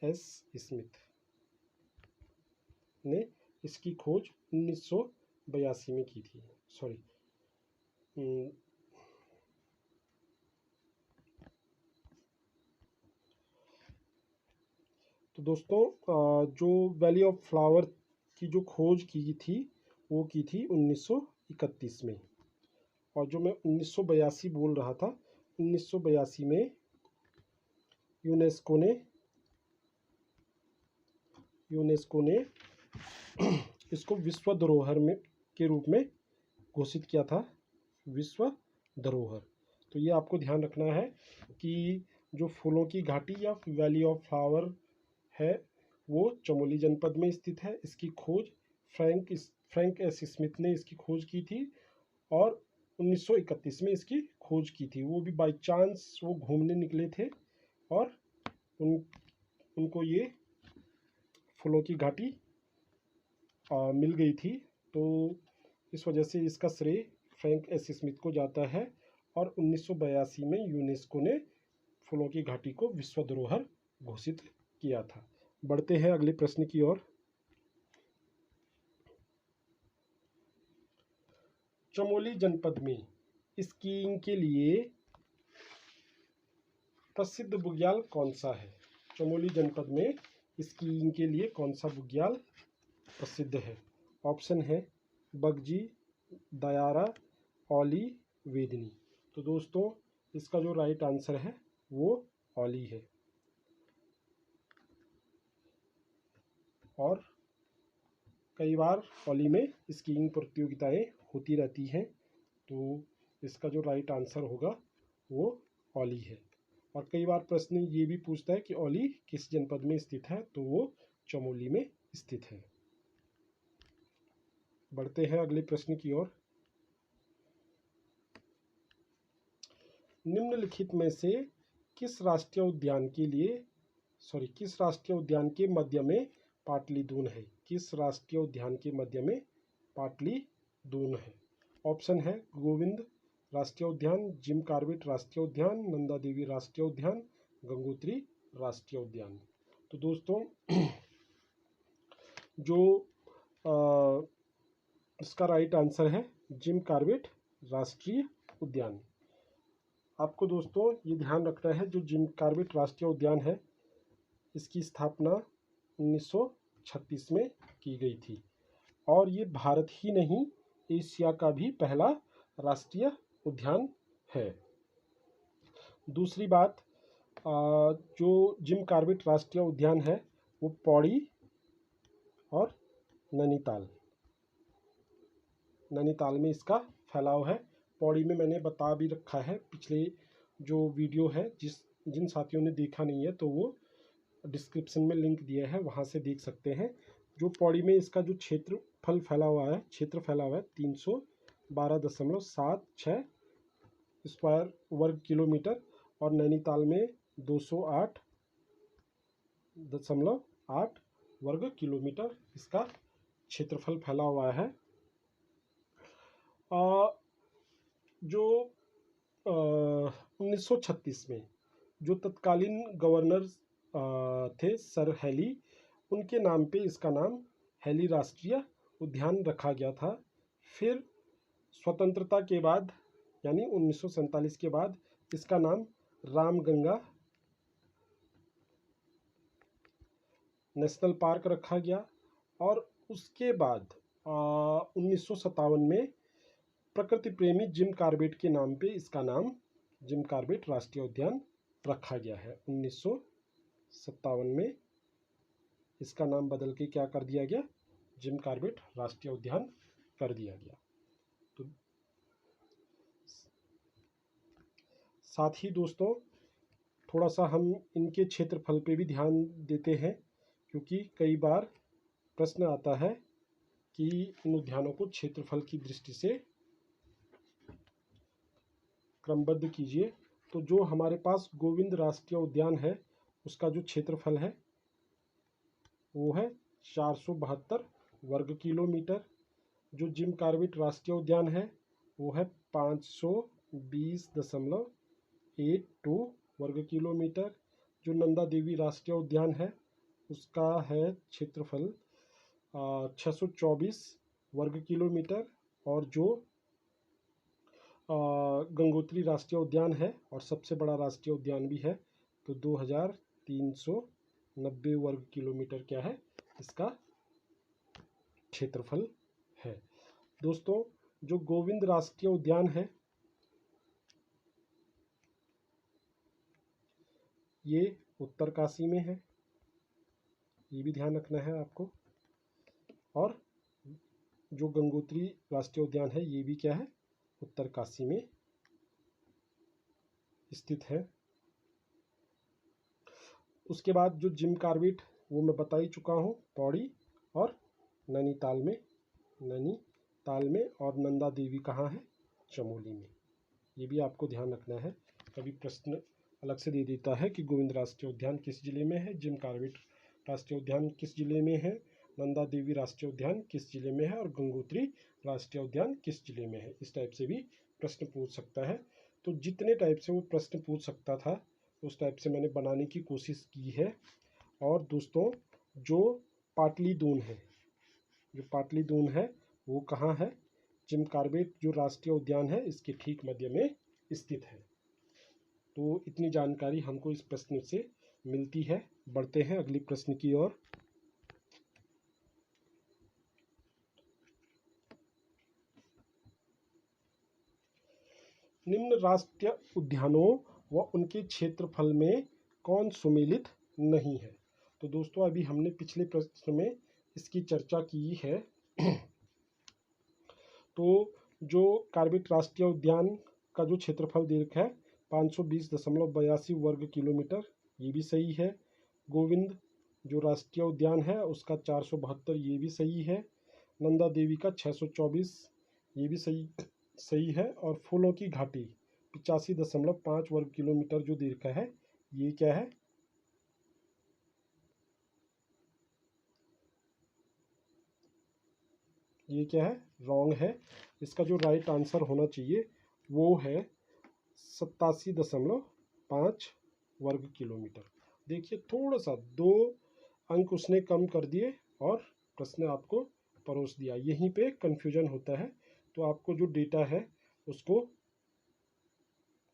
एस स्मिथ ने इसकी खोज 1982 में की थी। सॉरी, तो दोस्तों जो वैली ऑफ फ्लावर की जो खोज की थी वो की थी 1931 में। और जो मैं 1982 बोल रहा था, 1982 में यूनेस्को ने इसको विश्व धरोहर में के रूप में घोषित किया था, विश्व धरोहर। तो ये आपको ध्यान रखना है कि जो फूलों की घाटी या वैली ऑफ फ्लावर है वो चमोली जनपद में स्थित है। इसकी खोज फ्रैंक एस स्मिथ ने इसकी खोज की थी और 1931 में इसकी खोज की थी। वो भी बाय चांस वो घूमने निकले थे और उनको ये फूलों की घाटी मिल गई थी। तो इस वजह से इसका श्रेय फ्रैंक एस स्मिथ को जाता है और 1982 में यूनेस्को ने फूलों की घाटी को विश्व धरोहर घोषित किया था। बढ़ते हैं अगले प्रश्न की ओर। चमोली जनपद में स्कीइंग के लिए प्रसिद्ध बुग्याल कौन सा है? चमोली जनपद में स्कीइंग के लिए कौन सा बुग्याल प्रसिद्ध है? ऑप्शन है बगजी, दयारा, औली, वेदनी। तो दोस्तों इसका जो राइट आंसर है वो औली है। और कई बार औली में स्कीइंग प्रतियोगिताएं होती रहती हैं, तो इसका जो राइट आंसर होगा वो औली है। और कई बार प्रश्न ये भी पूछता है कि औली किस जनपद में स्थित है, तो वो चमोली में स्थित है। बढ़ते हैं अगले प्रश्न की ओर। निम्नलिखित में से किस राष्ट्रीय उद्यान के मध्य में पाटलिदून है? किस राष्ट्रीय उद्यान के मध्य में पाटलिदून है? ऑप्शन है गोविंद राष्ट्रीय उद्यान, जिम कॉर्बेट राष्ट्रीय उद्यान, नंदा देवी राष्ट्रीय उद्यान, गंगोत्री राष्ट्रीय उद्यान। तो दोस्तों जो इसका राइट आंसर है जिम कॉर्बेट राष्ट्रीय उद्यान। आपको दोस्तों ये ध्यान रखना है, जो जिम कॉर्बेट राष्ट्रीय उद्यान है इसकी स्थापना 1936 में की गई थी और ये भारत ही नहीं एशिया का भी पहला राष्ट्रीय उद्यान है। दूसरी बात, जो जिम कॉर्बेट राष्ट्रीय उद्यान है वो पौड़ी और नैनीताल में इसका फैलाव है। पौड़ी में मैंने बता भी रखा है, पिछले जो वीडियो है जिन साथियों ने देखा नहीं है तो वो डिस्क्रिप्शन में लिंक दिया है, वहाँ से देख सकते हैं। जो पौड़ी में इसका जो क्षेत्र फैला हुआ है 312.76 स्क्वायर वर्ग किलोमीटर और नैनीताल में 208.8 वर्ग किलोमीटर इसका क्षेत्रफल फैला हुआ है। जो 1936 में जो तत्कालीन गवर्नर थे सर हेली, उनके नाम पे इसका नाम हेली राष्ट्रीय उद्यान रखा गया था। फिर स्वतंत्रता के बाद यानी 1947 के बाद इसका नाम रामगंगा नेशनल पार्क रखा गया और उसके बाद 1957 में प्रकृति प्रेमी जिम कॉर्बेट के नाम पे इसका नाम जिम कॉर्बेट राष्ट्रीय उद्यान रखा गया है। 1957 में इसका नाम बदल के क्या कर दिया गया, जिम कॉर्बेट राष्ट्रीय उद्यान कर दिया गया। तो साथ ही दोस्तों थोड़ा सा हम इनके क्षेत्रफल पे भी ध्यान देते हैं, क्योंकि कई बार प्रश्न आता है कि इन उद्यानों को क्षेत्रफल की दृष्टि से क्रमबद्ध कीजिए। तो जो हमारे पास गोविंद राष्ट्रीय उद्यान है उसका जो क्षेत्रफल है वो है 472 वर्ग किलोमीटर। जो जिम कॉर्बेट राष्ट्रीय उद्यान है वो है 520.82 वर्ग किलोमीटर। जो नंदा देवी राष्ट्रीय उद्यान है उसका है क्षेत्रफल 624 वर्ग किलोमीटर और जो गंगोत्री राष्ट्रीय उद्यान है और सबसे बड़ा राष्ट्रीय उद्यान भी है तो 2390 वर्ग किलोमीटर क्या है इसका क्षेत्रफल है। दोस्तों जो गोविंद राष्ट्रीय उद्यान है ये उत्तरकाशी में है, ये भी ध्यान रखना है आपको। और जो गंगोत्री राष्ट्रीय उद्यान है ये भी क्या है, उत्तरकाशी में स्थित है। उसके बाद जो जिम कॉर्बेट वो मैं बता ही चुका हूँ, पौड़ी और नैनीताल में और नंदा देवी कहाँ है, चमोली में। ये भी आपको ध्यान रखना है, कभी प्रश्न अलग से दे देता है कि गोविंद राष्ट्रीय उद्यान किस जिले में है, जिम कॉर्बेट राष्ट्रीय उद्यान किस जिले में है, नंदा देवी राष्ट्रीय उद्यान किस जिले में है और गंगोत्री राष्ट्रीय उद्यान किस जिले में है। इस टाइप से भी प्रश्न पूछ सकता है। तो जितने टाइप से वो प्रश्न पूछ सकता था उस टाइप से मैंने बनाने की कोशिश की है। और दोस्तों, जो पाटलिदून है, जो पाटलिदून है वो कहाँ है? जिम कॉर्बेट जो राष्ट्रीय उद्यान है इसके ठीक मध्य में स्थित है। तो इतनी जानकारी हमको इस प्रश्न से मिलती है। बढ़ते हैं अगली प्रश्न की ओर। निम्न राष्ट्रीय उद्यानों व उनके क्षेत्रफल में कौन सुमेलित नहीं है? तो दोस्तों, अभी हमने पिछले प्रश्न में इसकी चर्चा की है। तो जो कॉर्बेट राष्ट्रीय उद्यान का जो क्षेत्रफल दीर्घ है 520.82 वर्ग किलोमीटर, ये भी सही है। गोविंद जो राष्ट्रीय उद्यान है उसका 472, ये भी सही है। नंदा देवी का 624, ये भी सही है। और फूलों की घाटी 85.5 वर्ग किलोमीटर जो दीर्घ है, ये क्या है? ये क्या है? रॉन्ग है। इसका जो राइट आंसर होना चाहिए वो है 87.5 वर्ग किलोमीटर। देखिए, थोड़ा सा 2 अंक उसने कम कर दिए और प्रश्न आपको परोस दिया। यहीं पे कंफ्यूजन होता है। तो आपको जो डेटा है उसको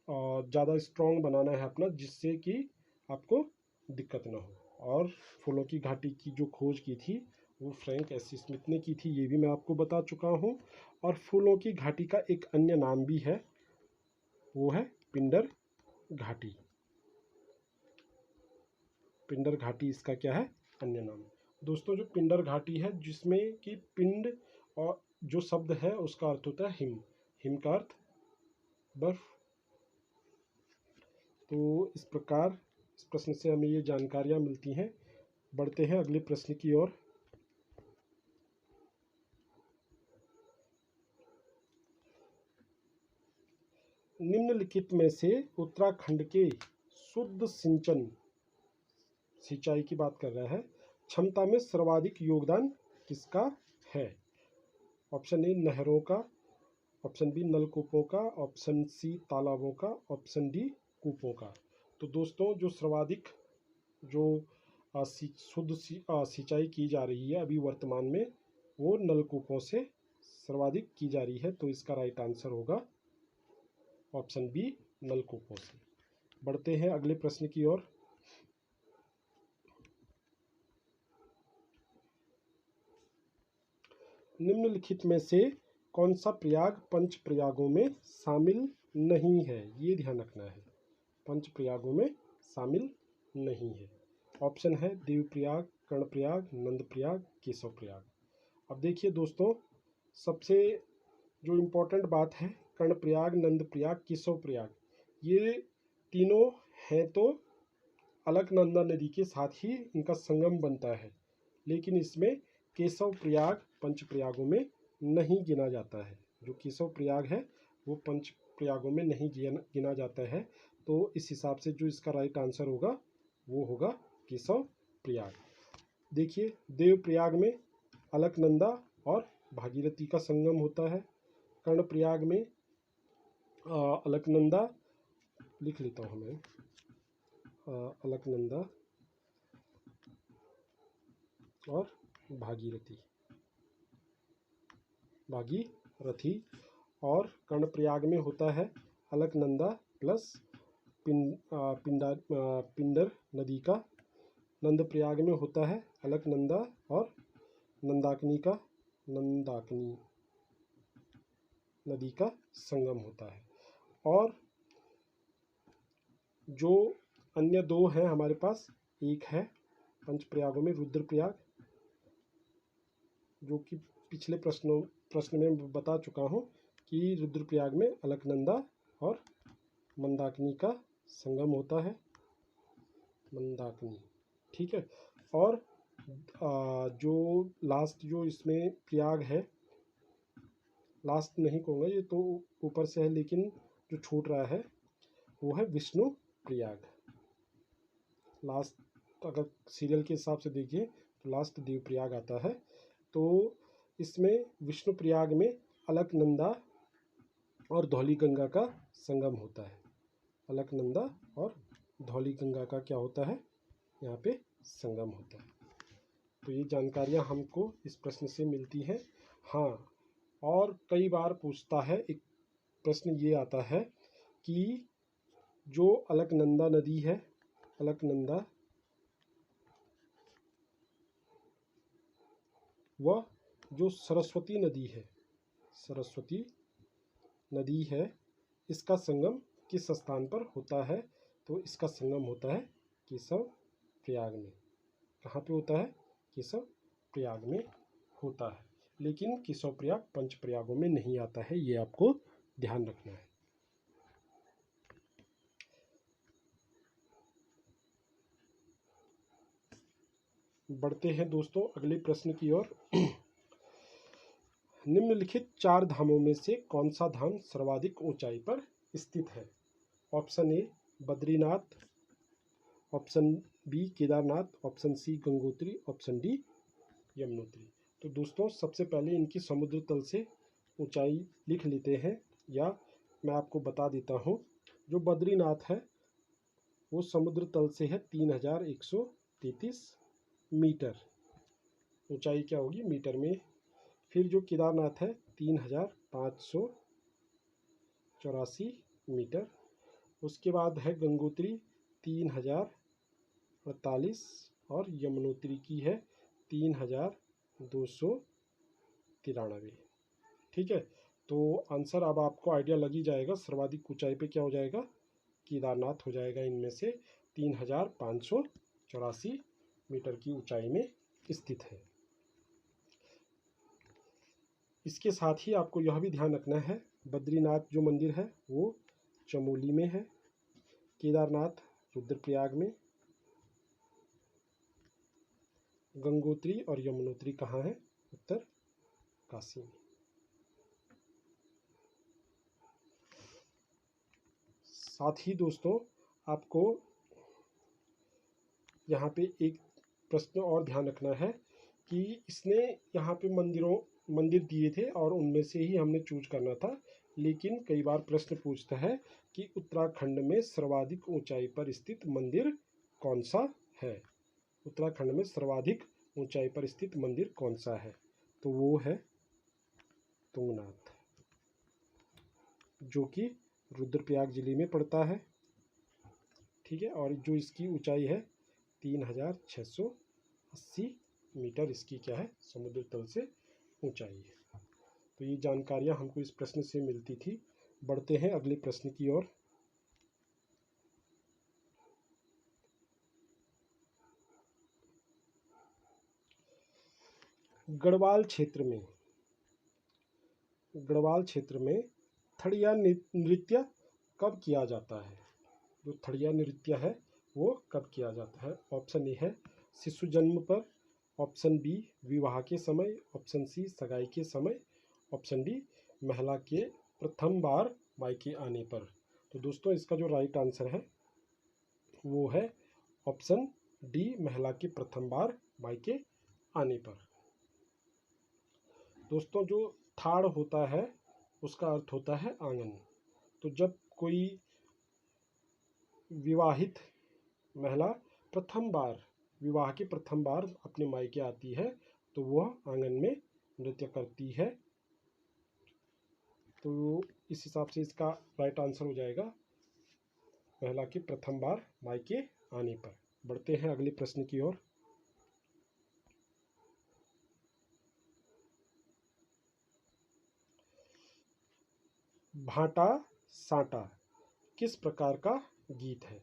ज़्यादा स्ट्रॉन्ग बनाना है अपना, जिससे कि आपको दिक्कत ना हो। और फूलों की घाटी की जो खोज की थी वो फ्रैंक एस स्मिथ ने की थी, ये भी मैं आपको बता चुका हूँ। और फूलों की घाटी का एक अन्य नाम भी है, वो है पिंडर घाटी। पिंडर घाटी इसका क्या है? अन्य नाम। दोस्तों, जो पिंडर घाटी है जिसमें कि पिंड और जो शब्द है उसका अर्थ होता है हिम, हिम का अर्थ बर्फ। तो इस प्रकार इस प्रश्न से हमें ये जानकारियाँ मिलती हैं। बढ़ते हैं अगले प्रश्न की ओर। निम्नलिखित में से उत्तराखंड के शुद्ध सिंचन, सिंचाई की बात कर रहा है, क्षमता में सर्वाधिक योगदान किसका है? ऑप्शन ए नहरों का, ऑप्शन बी नलकूपों का, ऑप्शन सी तालाबों का, ऑप्शन डी कूपों का। तो दोस्तों, जो सर्वाधिक जो शुद्ध सिंचाई की जा रही है अभी वर्तमान में, वो नलकूपों से सर्वाधिक की जा रही है। तो इसका राइट आंसर होगा ऑप्शन बी, नलकूपों से। बढ़ते हैं अगले प्रश्न की ओर। निम्नलिखित में से कौन सा प्रयाग पंच प्रयागों में शामिल नहीं है? ये ध्यान रखना है, पंच प्रयागों में शामिल नहीं है। ऑप्शन है देवप्रयाग, कर्णप्रयाग, नंदप्रयाग, केशवप्रयाग। अब देखिए दोस्तों, सबसे जो इम्पोर्टेंट बात है, कर्णप्रयाग, नंदप्रयाग, केशवप्रयाग, ये तीनों हैं तो अलकनंदा नदी के साथ ही इनका संगम बनता है। लेकिन इसमें केशव प्रयाग पंच प्रयागों में नहीं गिना जाता है। जो केशव प्रयाग है वो पंच प्रयागों में नहीं गिना जाता है। तो इस हिसाब से जो इसका राइट आंसर होगा वो होगा केशव प्रयाग। देखिए, देव प्रयाग में अलकनंदा और भागीरथी का संगम होता है। कर्णप्रयाग में अलकनंदा, लिख लेता हूँ मैं, अलकनंदा और भागीरथी, और कर्णप्रयाग में होता है अलकनंदा प्लस पिंडर नदी का। नंदप्रयाग में होता है अलकनंदा और नंदाकिनी नदी का संगम होता है। और जो अन्य दो हैं हमारे पास, एक है पंचप्रयागों में रुद्रप्रयाग, जो कि पिछले प्रश्न में बता चुका हूँ कि रुद्रप्रयाग में अलकनंदा और मंदाकिनी का संगम होता है, मंदाकिनी। ठीक है। और जो लास्ट जो इसमें प्रयाग है, लास्ट नहीं कहूँगा, ये तो ऊपर से है, लेकिन जो छूट रहा है वो है विष्णु प्रयाग। लास्ट अगर सीरियल के हिसाब से देखिए तो लास्ट देव प्रयाग आता है। तो इसमें विष्णु प्रयाग में अलकनंदा और धौलीगंगा का संगम होता है। अलकनंदा और धौलीगंगा का क्या होता है, यहाँ पे संगम होता है। तो ये जानकारियाँ हमको इस प्रश्न से मिलती हैं। हाँ, और कई बार पूछता है, एक प्रश्न ये आता है कि जो अलकनंदा नदी है, अलकनंदा, वह जो सरस्वती नदी है, सरस्वती नदी है, इसका संगम किस स्थान पर होता है? तो इसका संगम होता है केशव प्रयाग में। कहाँ पे होता है? केशव प्रयाग में होता है। लेकिन केशव प्रयाग पंच प्रयागों में नहीं आता है, ये आपको ध्यान रखना है। बढ़ते हैं दोस्तों अगले प्रश्न की ओर। निम्नलिखित 4 धामों में से कौन सा धाम सर्वाधिक ऊंचाई पर स्थित है? Option A Badrinath, option B Kedarnath, option C Gangotri, option D Yamunotri. तो दोस्तों सबसे पहले इनकी समुद्र तल से ऊंचाई लिख लेते हैं, या मैं आपको बता देता हूँ। जो बद्रीनाथ है वो समुद्र तल से है 3133 मीटर, ऊंचाई क्या होगी मीटर में। फिर जो केदारनाथ है 3584 मीटर। उसके बाद है गंगोत्री 3048 और यमुनोत्री की है 3293। ठीक है, तो आंसर अब आपको आइडिया लग ही जाएगा। सर्वाधिक ऊंचाई पे क्या हो जाएगा? केदारनाथ हो जाएगा। इनमें से 3584 मीटर की ऊंचाई में स्थित है। इसके साथ ही आपको यह भी ध्यान रखना है, बद्रीनाथ जो मंदिर है वो चमोली में है, केदारनाथ रुद्रप्रयाग में, गंगोत्री और यमुनोत्री कहाँ है? उत्तर काशी में। साथ ही दोस्तों आपको यहाँ पे एक प्रश्न और ध्यान रखना है कि इसने यहाँ पे मंदिर दिए थे और उनमें से ही हमने चूज करना था। लेकिन कई बार प्रश्न पूछता है कि उत्तराखंड में सर्वाधिक ऊंचाई पर स्थित मंदिर कौन सा है? उत्तराखंड में सर्वाधिक ऊंचाई पर स्थित मंदिर कौन सा है? तो वो है तुंगनाथ, जो कि रुद्रप्रयाग जिले में पड़ता है। ठीक है, और जो इसकी ऊंचाई है 3680 मीटर इसकी क्या है? समुद्र तल से ऊंचाई है। तो ये जानकारियां हमको इस प्रश्न से मिलती थी। बढ़ते हैं अगले प्रश्न की ओर। गढ़वाल क्षेत्र में थड़िया नृत्य कब किया जाता है? जो थड़िया नृत्य है वो कब किया जाता है? ऑप्शन ए है शिशु जन्म पर, ऑप्शन बी विवाह के समय, ऑप्शन सी सगाई के समय, ऑप्शन डी महिला के प्रथम बार मायके आने पर। तो दोस्तों इसका जो राइट आंसर है वो है ऑप्शन डी, महिला के प्रथम बार मायके आने पर। दोस्तों जो थाड़ होता है उसका अर्थ होता है आंगन। तो जब कोई विवाहित महिला प्रथम बार, विवाह के प्रथम बार अपने मायके आती है तो वह आंगन में नृत्य करती है। तो इस हिसाब से इसका राइट आंसर हो जाएगा महिला के प्रथम बार मायके आने पर। बढ़ते हैं अगले प्रश्न की ओर। भाटा साटा किस प्रकार का गीत है?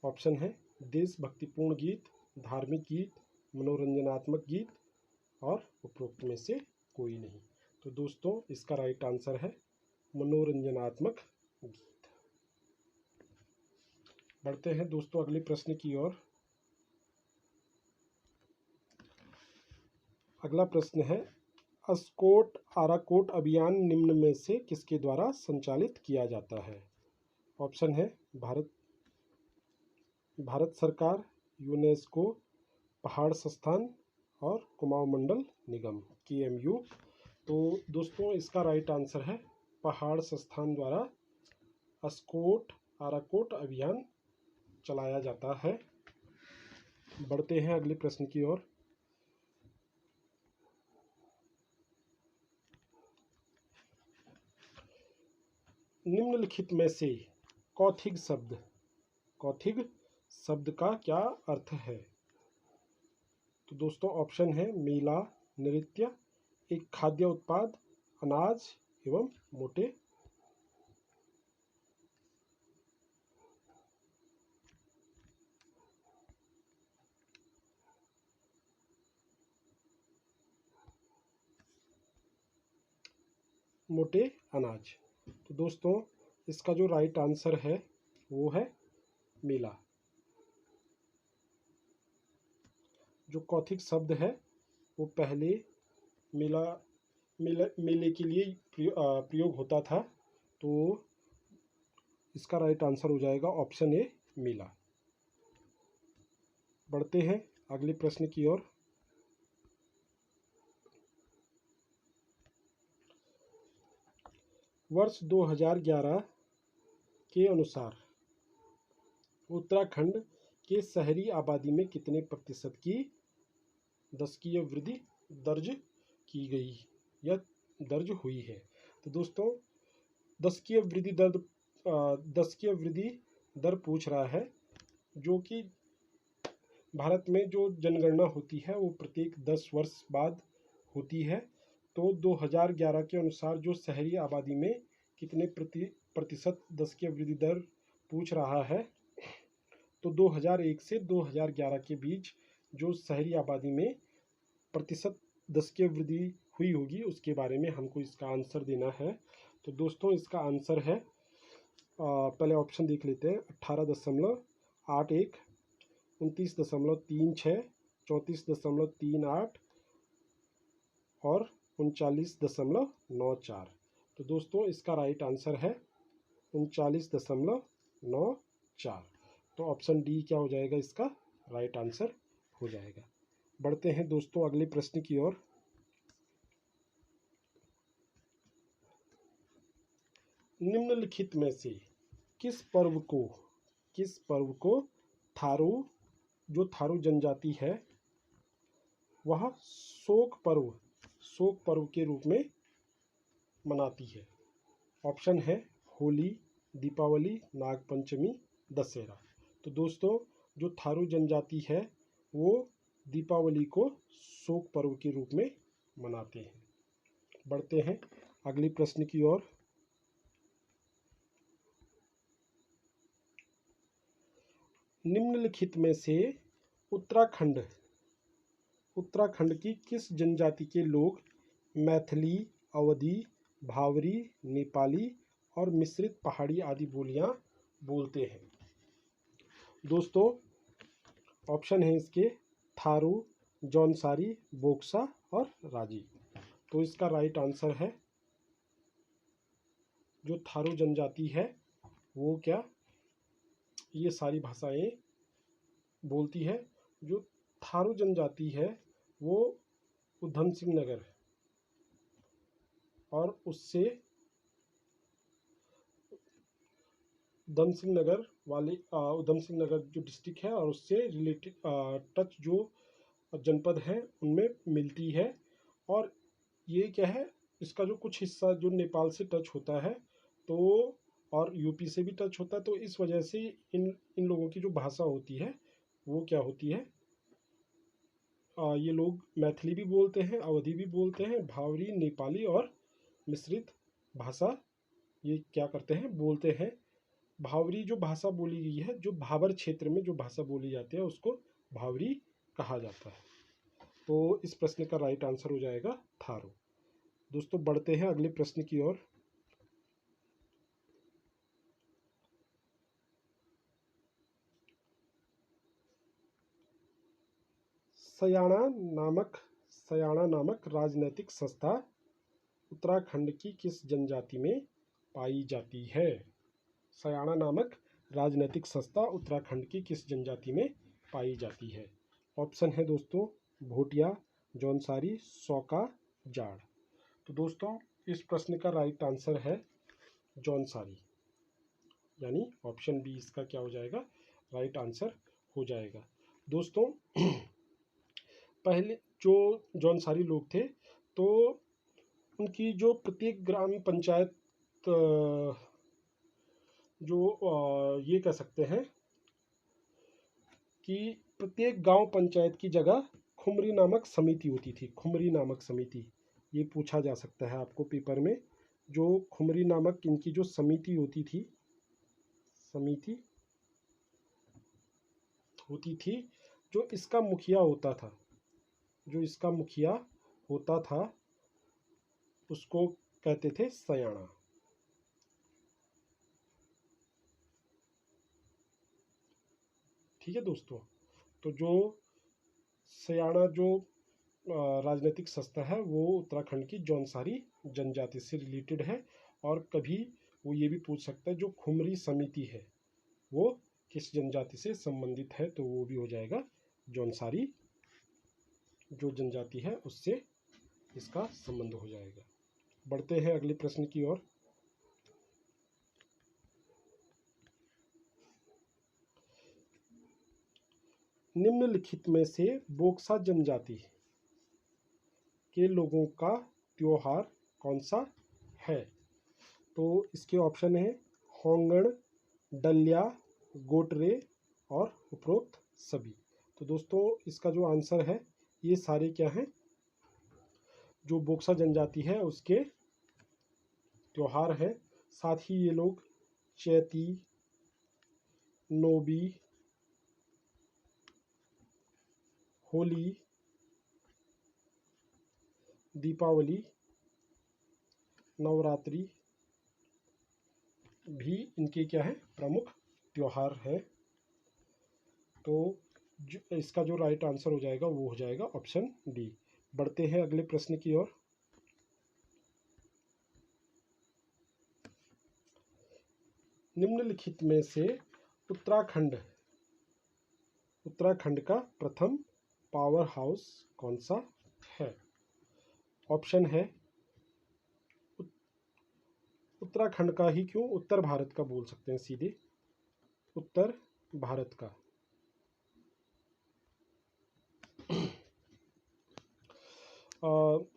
ऑप्शन है देशभक्तिपूर्ण गीत, धार्मिक गीत, मनोरंजनात्मक गीत और उपरोक्त में से कोई नहीं। तो दोस्तों इसका राइट आंसर है मनोरंजनात्मक गीत। बढ़ते हैं दोस्तों अगले प्रश्न की ओर। अगला प्रश्न है अस्कोट आराकोट अभियान निम्न में से किसके द्वारा संचालित किया जाता है? ऑप्शन है भारत सरकार, यूनेस्को, पहाड़ संस्थान और कुमाऊं मंडल निगम KMU। तो दोस्तों इसका राइट आंसर है पहाड़ संस्थान द्वारा अस्कोट आराकोट अभियान चलाया जाता है। बढ़ते हैं अगले प्रश्न की ओर। निम्नलिखित में से कौथिग शब्द का क्या अर्थ है? तो दोस्तों ऑप्शन है मेला, नृत्य, एक खाद्य उत्पाद, अनाज एवं मोटे। मोटे अनाज। तो दोस्तों इसका जो राइट आंसर है वो है मेला। जो कौथिग शब्द है वो पहले मेले के लिए प्रयोग होता था, तो इसका राइट आंसर हो जाएगा ऑप्शन ए मेला। बढ़ते हैं अगले प्रश्न की ओर। वर्ष 2011 के अनुसार उत्तराखंड के शहरी आबादी में कितने प्रतिशत की दशकीय वृद्धि दर्ज की गई या दर्ज हुई है? तो दोस्तों दशकीय वृद्धि दर पूछ रहा है, जो कि भारत में जो जनगणना होती है वो प्रत्येक 10 वर्ष बाद होती है। तो 2011 के अनुसार जो शहरी आबादी में कितने प्रतिशत दशकीय वृद्धि दर पूछ रहा है, तो 2001 से 2011 के बीच जो शहरी आबादी में प्रतिशत दशकीय वृद्धि हुई होगी उसके बारे में हमको इसका आंसर देना है। तो दोस्तों इसका आंसर है, पहले ऑप्शन देख लेते हैं। 18.81, 29.36, 34.38 और 39.94। तो दोस्तों इसका राइट आंसर है 39.94। तो ऑप्शन डी क्या हो जाएगा, इसका राइट आंसर हो जाएगा। बढ़ते हैं दोस्तों अगले प्रश्न की ओर। निम्नलिखित में से किस पर्व को थारू जनजाति है वह शोक पर्व के रूप में मनाती है? ऑप्शन है होली, दीपावली, नागपंचमी, दशहरा। तो दोस्तों जो थारू जनजाति है वो दीपावली को शोक पर्व के रूप में मनाते हैं। बढ़ते हैं अगले प्रश्न की ओर। निम्नलिखित में से उत्तराखंड की किस जनजाति के लोग मैथिली, अवधी, भावरी, नेपाली और मिश्रित पहाड़ी आदि बोलियां बोलते हैं? दोस्तों ऑप्शन है इसके थारू, जौनसारी, बोक्सा और राजी। तो इसका राइट आंसर है जो थारू जनजाति है वो क्या ये सारी भाषाएं बोलती है। जो थारू जनजाति है वो उधम सिंह नगर और उससे उधम सिंह नगर जो डिस्ट्रिक्ट है और उससे रिलेटेड टच जो जनपद हैं उनमें मिलती है। और ये क्या है, इसका जो कुछ हिस्सा जो नेपाल से टच होता है तो और यूपी से भी टच होता है, तो इस वजह से इन लोगों की जो भाषा होती है वो क्या होती है, ये लोग मैथिली भी बोलते हैं, अवधी भी बोलते हैं, भावरी, नेपाली और मिश्रित भाषा ये क्या करते हैं, बोलते हैं। भावरी जो भाषा बोली गई है, जो भाबर क्षेत्र में जो भाषा बोली जाती है उसको भावरी कहा जाता है। तो इस प्रश्न का राइट आंसर हो जाएगा थारू। दोस्तों बढ़ते हैं अगले प्रश्न की ओर। सयाना नामक राजनैतिक संस्था उत्तराखंड की किस जनजाति में पाई जाती है? सयाना नामक राजनैतिक संस्था उत्तराखंड की किस जनजाति में पाई जाती है? ऑप्शन है दोस्तों भोटिया, जौनसारी, सौका, जाड़। तो दोस्तों इस प्रश्न का राइट आंसर है जौनसारी, यानी ऑप्शन बी इसका क्या हो जाएगा, राइट आंसर हो जाएगा। दोस्तों पहले जो जौनसारी लोग थे तो उनकी जो प्रत्येक ग्राम पंचायत जो ये कह सकते हैं कि प्रत्येक गांव पंचायत की जगह खुमरी नामक समिति होती थी। खुमरी नामक समिति, ये पूछा जा सकता है आपको पेपर में। जो खुमरी नामक इनकी जो समिति होती थी, समिति होती थी, जो इसका मुखिया होता था, जो इसका मुखिया होता था उसको कहते थे सयाना। ठीक है दोस्तों, तो जो सयाना जो राजनीतिक संस्था है वो उत्तराखंड की जौनसारी जनजाति से रिलेटेड है। और कभी वो ये भी पूछ सकता है जो खुमरी समिति है वो किस जनजाति से संबंधित है, तो वो भी हो जाएगा जौनसारी जो जनजाति है उससे इसका संबंध हो जाएगा। बढ़ते हैं अगले प्रश्न की ओर। निम्नलिखित में से बोक्सा जनजाति के लोगों का त्योहार कौन सा है? तो इसके ऑप्शन है होंगण, डलिया, गोटरे और उपरोक्त सभी। तो दोस्तों इसका जो आंसर है ये सारे क्या हैं, जो बोक्सा जनजाति है उसके त्योहार हैं। साथ ही ये लोग चैती, नोबी, होली, दीपावली, नवरात्रि भी इनके क्या है, प्रमुख त्योहार हैं। तो इसका जो राइट आंसर हो जाएगा वो हो जाएगा ऑप्शन डी। बढ़ते हैं अगले प्रश्न की ओर। निम्नलिखित में से उत्तराखंड का प्रथम पावर हाउस कौन सा है? ऑप्शन है उत्तराखंड का ही क्यों, उत्तर भारत का बोल सकते हैं सीधे, उत्तर भारत का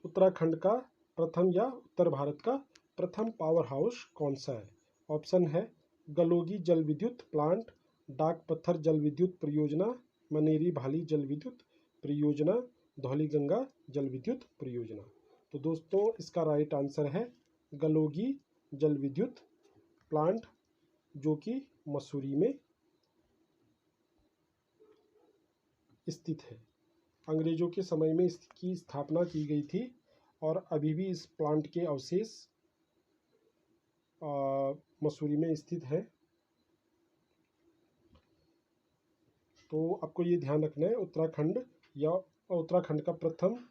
उत्तराखंड का प्रथम या उत्तर भारत का प्रथम पावर हाउस कौन सा है? ऑप्शन है गलोगी जल विद्युत प्लांट, डाक पत्थर जल विद्युत परियोजना, मनेरी भाली जल विद्युत परियोजना, धौलीगंगा जल विद्युत परियोजना। तो दोस्तों इसका राइट आंसर है गलोगी जल विद्युत प्लांट, जो कि मसूरी में स्थित है। अंग्रेजों के समय में इसकी स्थापना की गई थी और अभी भी इस प्लांट के अवशेष मसूरी में स्थित है। तो आपको ये ध्यान रखना है उत्तराखंड का प्रथम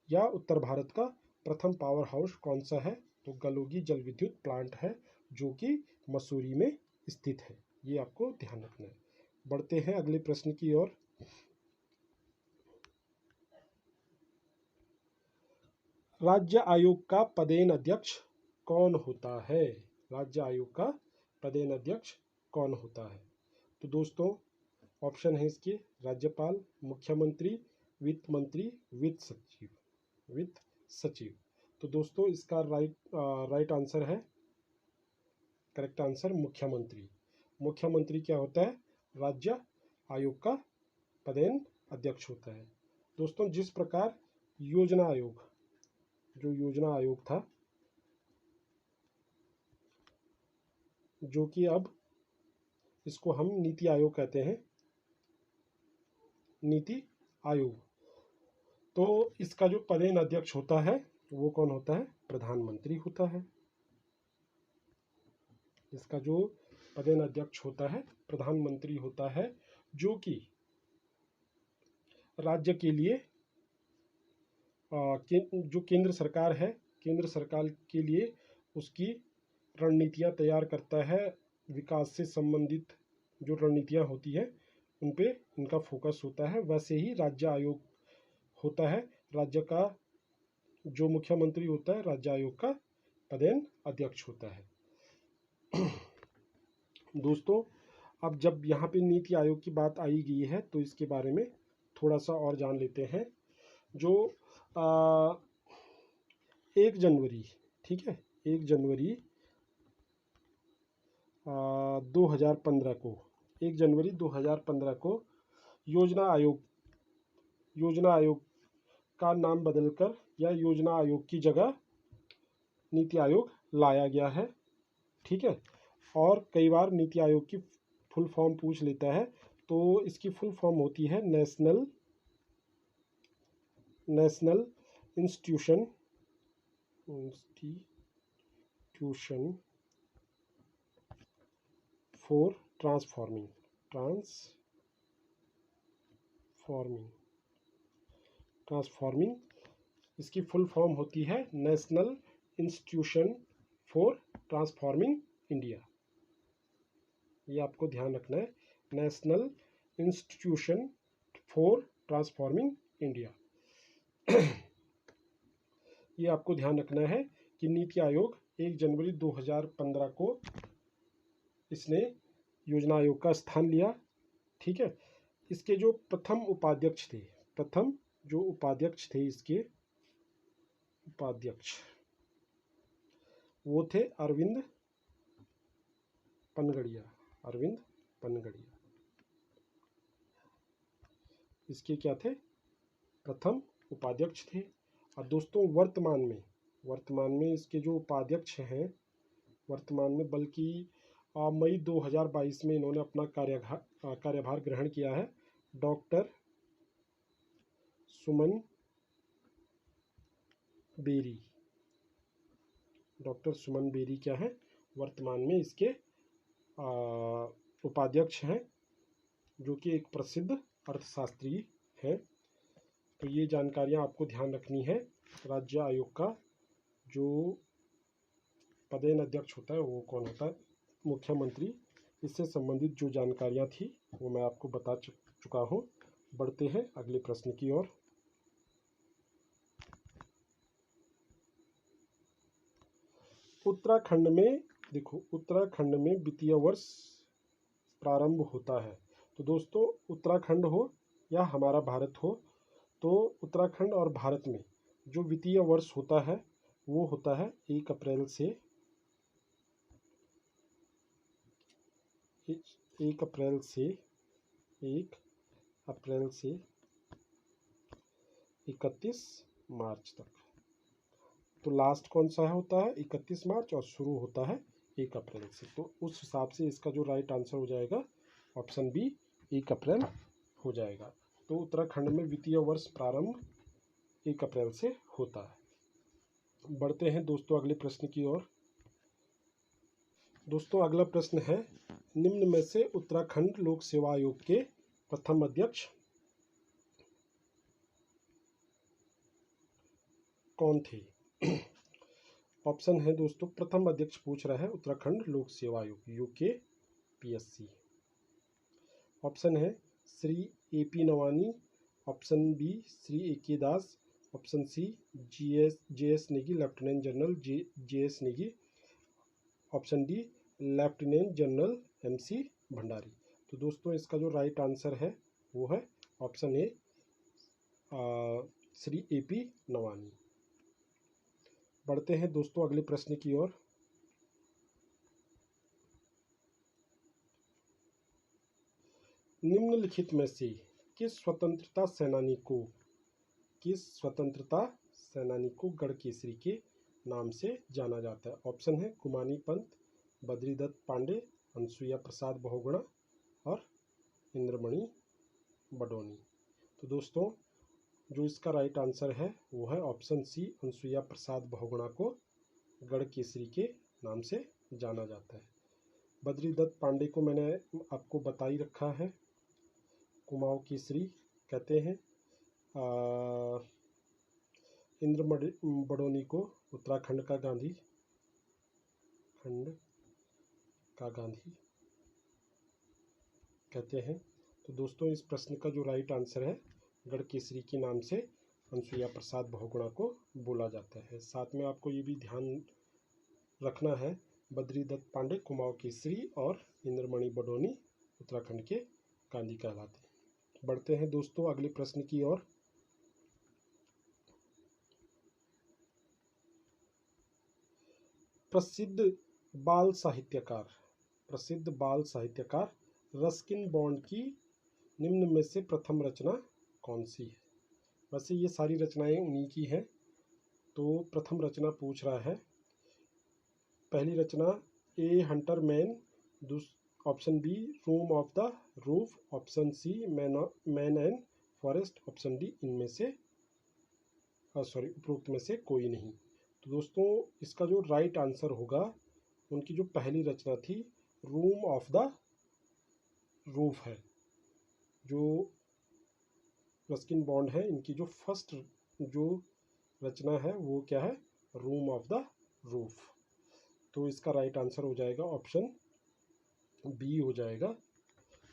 या उत्तर भारत का प्रथम पावर हाउस कौन सा है? तो गलोगी जल विद्युत प्लांट है, जो कि मसूरी में स्थित है। ये आपको ध्यान रखना है। बढ़ते हैं अगले प्रश्न की ओर। राज्य आयोग का पदेन अध्यक्ष कौन होता है? राज्य आयोग का पदेन अध्यक्ष कौन होता है? तो दोस्तों ऑप्शन है इसके राज्यपाल, मुख्यमंत्री, वित्त मंत्री, वित्त सचिव। तो दोस्तों इसका राइट आंसर है, करेक्ट आंसर मुख्यमंत्री। मुख्यमंत्री क्या होता है? राज्य आयोग का पदेन अध्यक्ष होता है। दोस्तों जिस प्रकार योजना आयोग, जो योजना आयोग था, जो कि अब इसको हम नीति आयोग कहते हैं, नीति आयोग, तो इसका जो पदेन अध्यक्ष होता है वो कौन होता है? प्रधानमंत्री होता है। इसका जो पदेन अध्यक्ष होता है प्रधानमंत्री होता है, जो कि राज्य के लिए जो केंद्र सरकार है, केंद्र सरकार के लिए उसकी रणनीतियां तैयार करता है। विकास से संबंधित जो रणनीतियां होती है उन पे इनका फोकस होता है। वैसे ही राज्य आयोग होता है, राज्य का जो मुख्यमंत्री होता है राज्य आयोग का पदेन अध्यक्ष होता है। दोस्तों, अब जब यहाँ पे नीति आयोग की बात आई गई है तो इसके बारे में थोड़ा सा और जान लेते हैं। जो 1 जनवरी, ठीक है, 1 जनवरी 2015 को, 1 जनवरी 2015 को योजना आयोग का नाम बदलकर या योजना आयोग की जगह नीति आयोग लाया गया है, ठीक है। और कई बार नीति आयोग की फुल फॉर्म पूछ लेता है, तो इसकी फुल फॉर्म होती है नेशनल इंस्टीट्यूशन फॉर ट्रांसफॉर्मिंग इसकी फुल फॉर्म होती है national institution for transforming India. ये आपको ध्यान रखना है, national institution for transforming India. ये आपको ध्यान रखना है कि नीति आयोग 1 जनवरी 2015 को इसने योजना आयोग का स्थान लिया, ठीक है। इसके जो प्रथम उपाध्यक्ष थे इसके उपाध्यक्ष, वो थे अरविंद पनगड़िया। इसके क्या थे? प्रथम उपाध्यक्ष थे। और दोस्तों, वर्तमान में इसके जो उपाध्यक्ष हैं, बल्कि मई 2022 में इन्होंने अपना कार्यभार ग्रहण किया है। डॉक्टर सुमन बेरी क्या है? वर्तमान में इसके उपाध्यक्ष हैं, जो कि एक प्रसिद्ध अर्थशास्त्री हैं। तो ये जानकारियां आपको ध्यान रखनी है। राज्य आयोग का जो पदेन अध्यक्ष होता है वो कौन होता है? मुख्यमंत्री। इससे संबंधित जो जानकारियां थी वो मैं आपको बता चुका हूँ। बढ़ते हैं अगले प्रश्न की ओर। उत्तराखंड में वित्तीय वर्ष प्रारंभ होता है। तो दोस्तों, उत्तराखंड हो या हमारा भारत हो, तो उत्तराखंड और भारत में जो वित्तीय वर्ष होता है वो होता है 1 अप्रैल से 31 मार्च तक। तो लास्ट कौन सा होता है? 31 मार्च, और शुरू होता है 1 अप्रैल से। तो उस हिसाब से इसका जो राइट आंसर हो जाएगा ऑप्शन बी, 1 अप्रैल हो जाएगा। तो उत्तराखंड में वित्तीय वर्ष प्रारंभ 1 अप्रैल से होता है। बढ़ते हैं दोस्तों अगले प्रश्न की ओर। दोस्तों, अगला प्रश्न है, निम्न में से उत्तराखंड लोक सेवा आयोग के प्रथम अध्यक्ष कौन थे? ऑप्शन है दोस्तों, प्रथम अध्यक्ष पूछ रहा है उत्तराखंड लोक सेवा आयोग, UKPSC। ऑप्शन है Shri AP Nawani, option B Shri AK Das, option C JS Negi, lieutenant general JS Negi, option D lieutenant general MC Bhandari. तो दोस्तों, इसका जो राइट आंसर है वो है option A, Shri AP Nawani. बढ़ते हैं दोस्तों अगले प्रश्न की ओर। निम्नलिखित में से किस स्वतंत्रता सेनानी को गढ़केसरी के नाम से जाना जाता है? ऑप्शन है कुमानी पंत, बद्रीदत्त पांडे, अनसुईया प्रसाद बहुगुणा और इंद्रमणि बडोनी। तो दोस्तों, जो इसका राइट आंसर है वो है ऑप्शन सी, अनसुईया प्रसाद बहुगुणा को गढ़केसरी के नाम से जाना जाता है। बद्रीदत्त पांडे को मैंने आपको बता ही रखा है, कुमाऊं केसरी कहते हैं। इंद्रमणि बडोनी को उत्तराखंड का गांधी कहते हैं। तो दोस्तों, इस प्रश्न का जो राइट आंसर है, गढ़केसरी के नाम से अनसुईया प्रसाद बहुगुणा को बोला जाता है। साथ में आपको ये भी ध्यान रखना है, बद्रीदत्त पांडे कुमाऊं केसरी और इंद्रमणि बडोनी उत्तराखंड के गांधी कहलाते हैं। बढ़ते हैं दोस्तों अगले प्रश्न की ओर। प्रसिद्ध बाल साहित्यकार रस्किन बॉन्ड की निम्न में से प्रथम रचना कौन सी है? वैसे ये सारी रचनाएं उन्हीं की हैं, तो प्रथम रचना पूछ रहा है। पहली रचना A hunter man, option B room of the roof, option C man and forest, option D इनमें से उपरोक्त में से कोई नहीं। तो दोस्तों इसका जो राइट आंसर होगा, उनकी जो पहली रचना थी रूम ऑफ द रूफ है। जो रस्किन बॉन्ड है, इनकी जो फर्स्ट जो रचना है वो क्या है? Room of the roof. तो इसका राइट आंसर हो जाएगा ऑप्शन बी हो जाएगा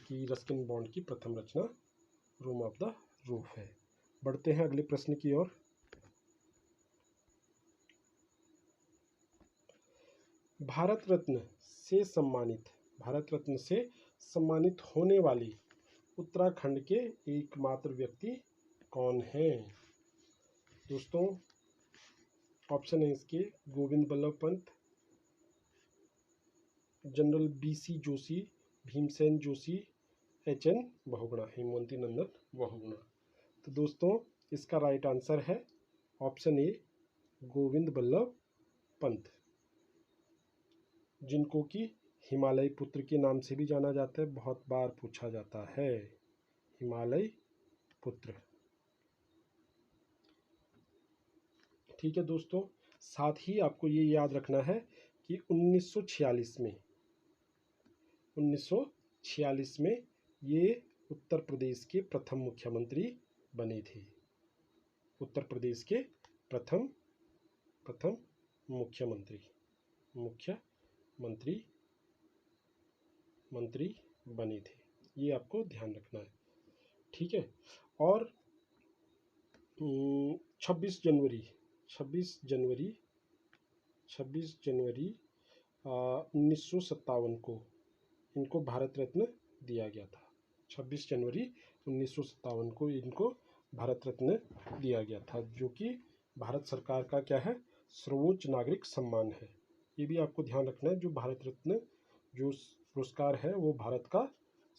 कि रस्किन बॉन्ड की प्रथम रचना रूम ऑफ द रूफ है। बढ़ते हैं अगले प्रश्न की ओर। भारत रत्न से सम्मानित होने वाली उत्तराखंड के एकमात्र व्यक्ति कौन हैं? दोस्तों ऑप्शन है इसके Govind Ballabh Pant, general BC Joshi, Bhimsen Joshi, HN Bahuguna, Hemvati Nandan Bahuguna. तो दोस्तों इसका राइट आंसर है ऑप्शन ए गोविंद बल्लभ पंत, जिनको कि हिमालय पुत्र के नाम से भी जाना जाता है, बहुत बार पूछा जाता है हिमालय पुत्र। ठीक है दोस्तों, साथ ही आपको ये याद रखना है कि 1946 में ये उत्तर प्रदेश के प्रथम मुख्यमंत्री बने थे। उत्तर प्रदेश के प्रथम मुख्यमंत्री बने थे, ये आपको ध्यान रखना है। ठीक है, और 26 जनवरी 1957 को इनको भारत रत्न दिया गया था। 26 जनवरी 1957 को इनको भारत रत्न दिया गया था, जो कि भारत सरकार का क्या है? सर्वोच्च नागरिक सम्मान है। ये भी आपको ध्यान रखना है, जो भारत रत्न जो पुरस्कार है वो भारत का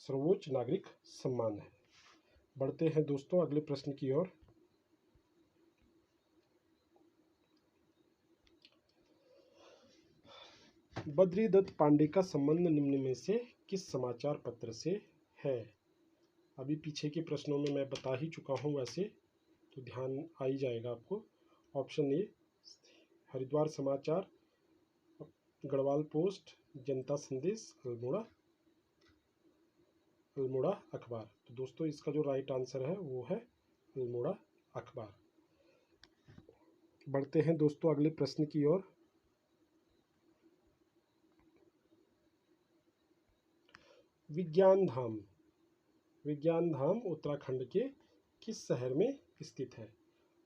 सर्वोच्च नागरिक सम्मान है। बढ़ते हैं दोस्तों अगले प्रश्न की ओर। बद्रीदत्त पांडे का संबंध निम्न में से किस समाचार पत्र से है? अभी पीछे के प्रश्नों में मैं बता ही चुका हूँ, वैसे तो ध्यान आ ही जाएगा आपको। ऑप्शन ए हरिद्वार समाचार, गढ़वाल पोस्ट, जनता संदेश, अल्मोड़ा अखबार। तो दोस्तों इसका जो राइट आंसर है वो है अल्मोड़ा अखबार। बढ़ते हैं दोस्तों अगले प्रश्न की ओर। विज्ञान धाम उत्तराखंड के किस शहर में स्थित है?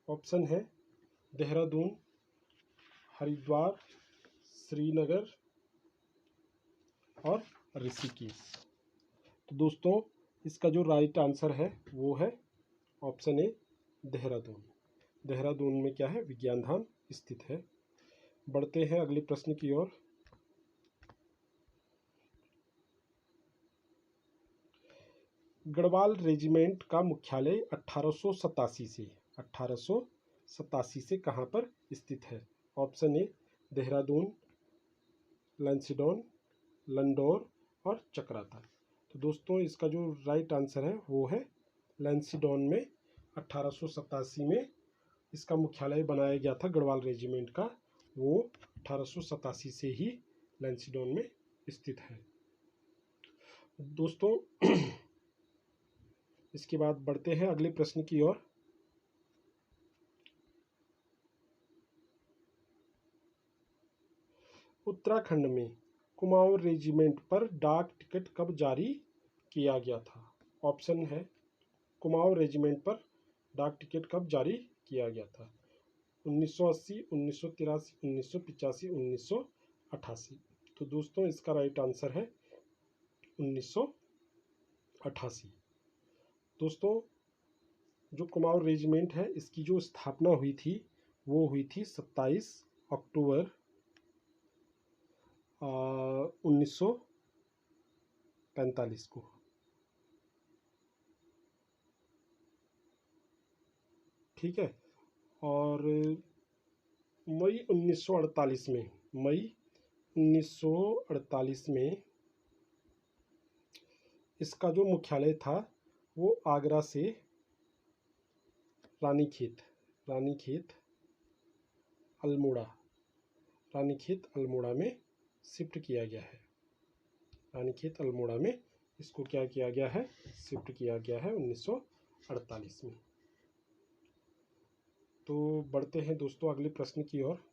ऑप्शन है देहरादून, हरिद्वार, श्रीनगर और ऋषिकेश। तो दोस्तों इसका जो राइट आंसर है वो है ऑप्शन ए देहरादून। देहरादून में क्या है? विज्ञान धाम स्थित है। बढ़ते हैं अगले प्रश्न की ओर। गढ़वाल रेजिमेंट का मुख्यालय 1887 से कहाँ पर स्थित है? ऑप्शन ए देहरादून, लैंसडौन, लंडौर और चकराता। तो दोस्तों इसका जो राइट आंसर है वो है लैंसडौन में 1887 में इसका मुख्यालय बनाया गया था गढ़वाल रेजिमेंट का, वो 1887 से ही लैंसडौन में स्थित है। दोस्तों इसके बाद बढ़ते हैं अगले प्रश्न की ओर। उत्तराखंड में कुमाऊं रेजिमेंट पर डाक टिकट कब जारी किया गया था? ऑप्शन है कुमाऊं रेजिमेंट पर डाक टिकट कब जारी किया गया था? 1980, 1983, 1985, 1988। तो दोस्तों इसका राइट आंसर है 1988। दोस्तों जो कुमाऊं रेजिमेंट है इसकी जो स्थापना हुई थी वो हुई थी 27 अक्टूबर 1945 को। ठीक है। और मई 1948 में, मई 1948 में इसका जो मुख्यालय था वो आगरा से रानीखेत अल्मोड़ा में शिफ्ट किया गया है। रानीखेत अल्मोड़ा में इसको क्या किया गया है, शिफ्ट किया गया है 1948 में। तो बढ़ते हैं दोस्तों अगले प्रश्न की ओर।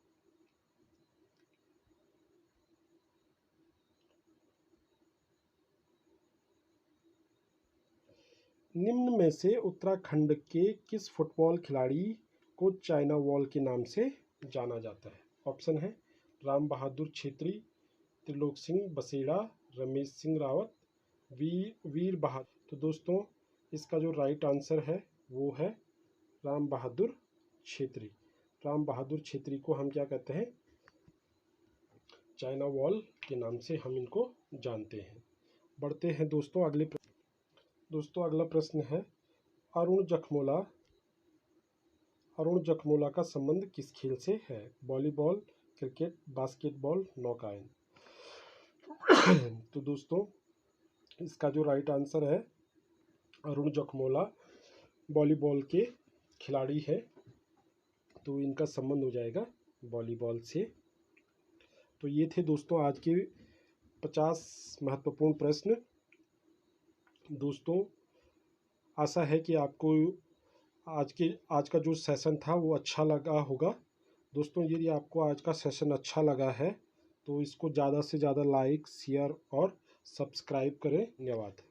निम्न में से उत्तराखंड के किस फुटबॉल खिलाड़ी को चाइना वॉल के नाम से जाना जाता है? ऑप्शन है राम बहादुर छेत्री, त्रिलोक सिंह बसेड़ा, रमेश सिंह रावत, वीर बहादुर। तो दोस्तों इसका जो राइट आंसर है वो है राम बहादुर छेत्री। राम बहादुर छेत्री को हम क्या कहते हैं, चाइना वॉल के नाम से हम इनको जानते हैं। बढ़ते हैं दोस्तों अगला प्रश्न है अरुण जखमोला का संबंध किस खेल से है? वॉलीबॉल, क्रिकेट, बास्केटबॉल, नौकायन। तो दोस्तों इसका जो राइट आंसर है अरुण जखमोला वॉलीबॉल के खिलाड़ी है, तो इनका संबंध हो जाएगा वॉलीबॉल से। तो ये थे दोस्तों आज के 50 महत्वपूर्ण प्रश्न। दोस्तों आशा है कि आपको आज का जो सेशन था वो अच्छा लगा होगा। दोस्तों यदि आपको आज का सेशन अच्छा लगा है तो इसको ज़्यादा से ज़्यादा लाइक, शेयर और सब्सक्राइब करें। धन्यवाद।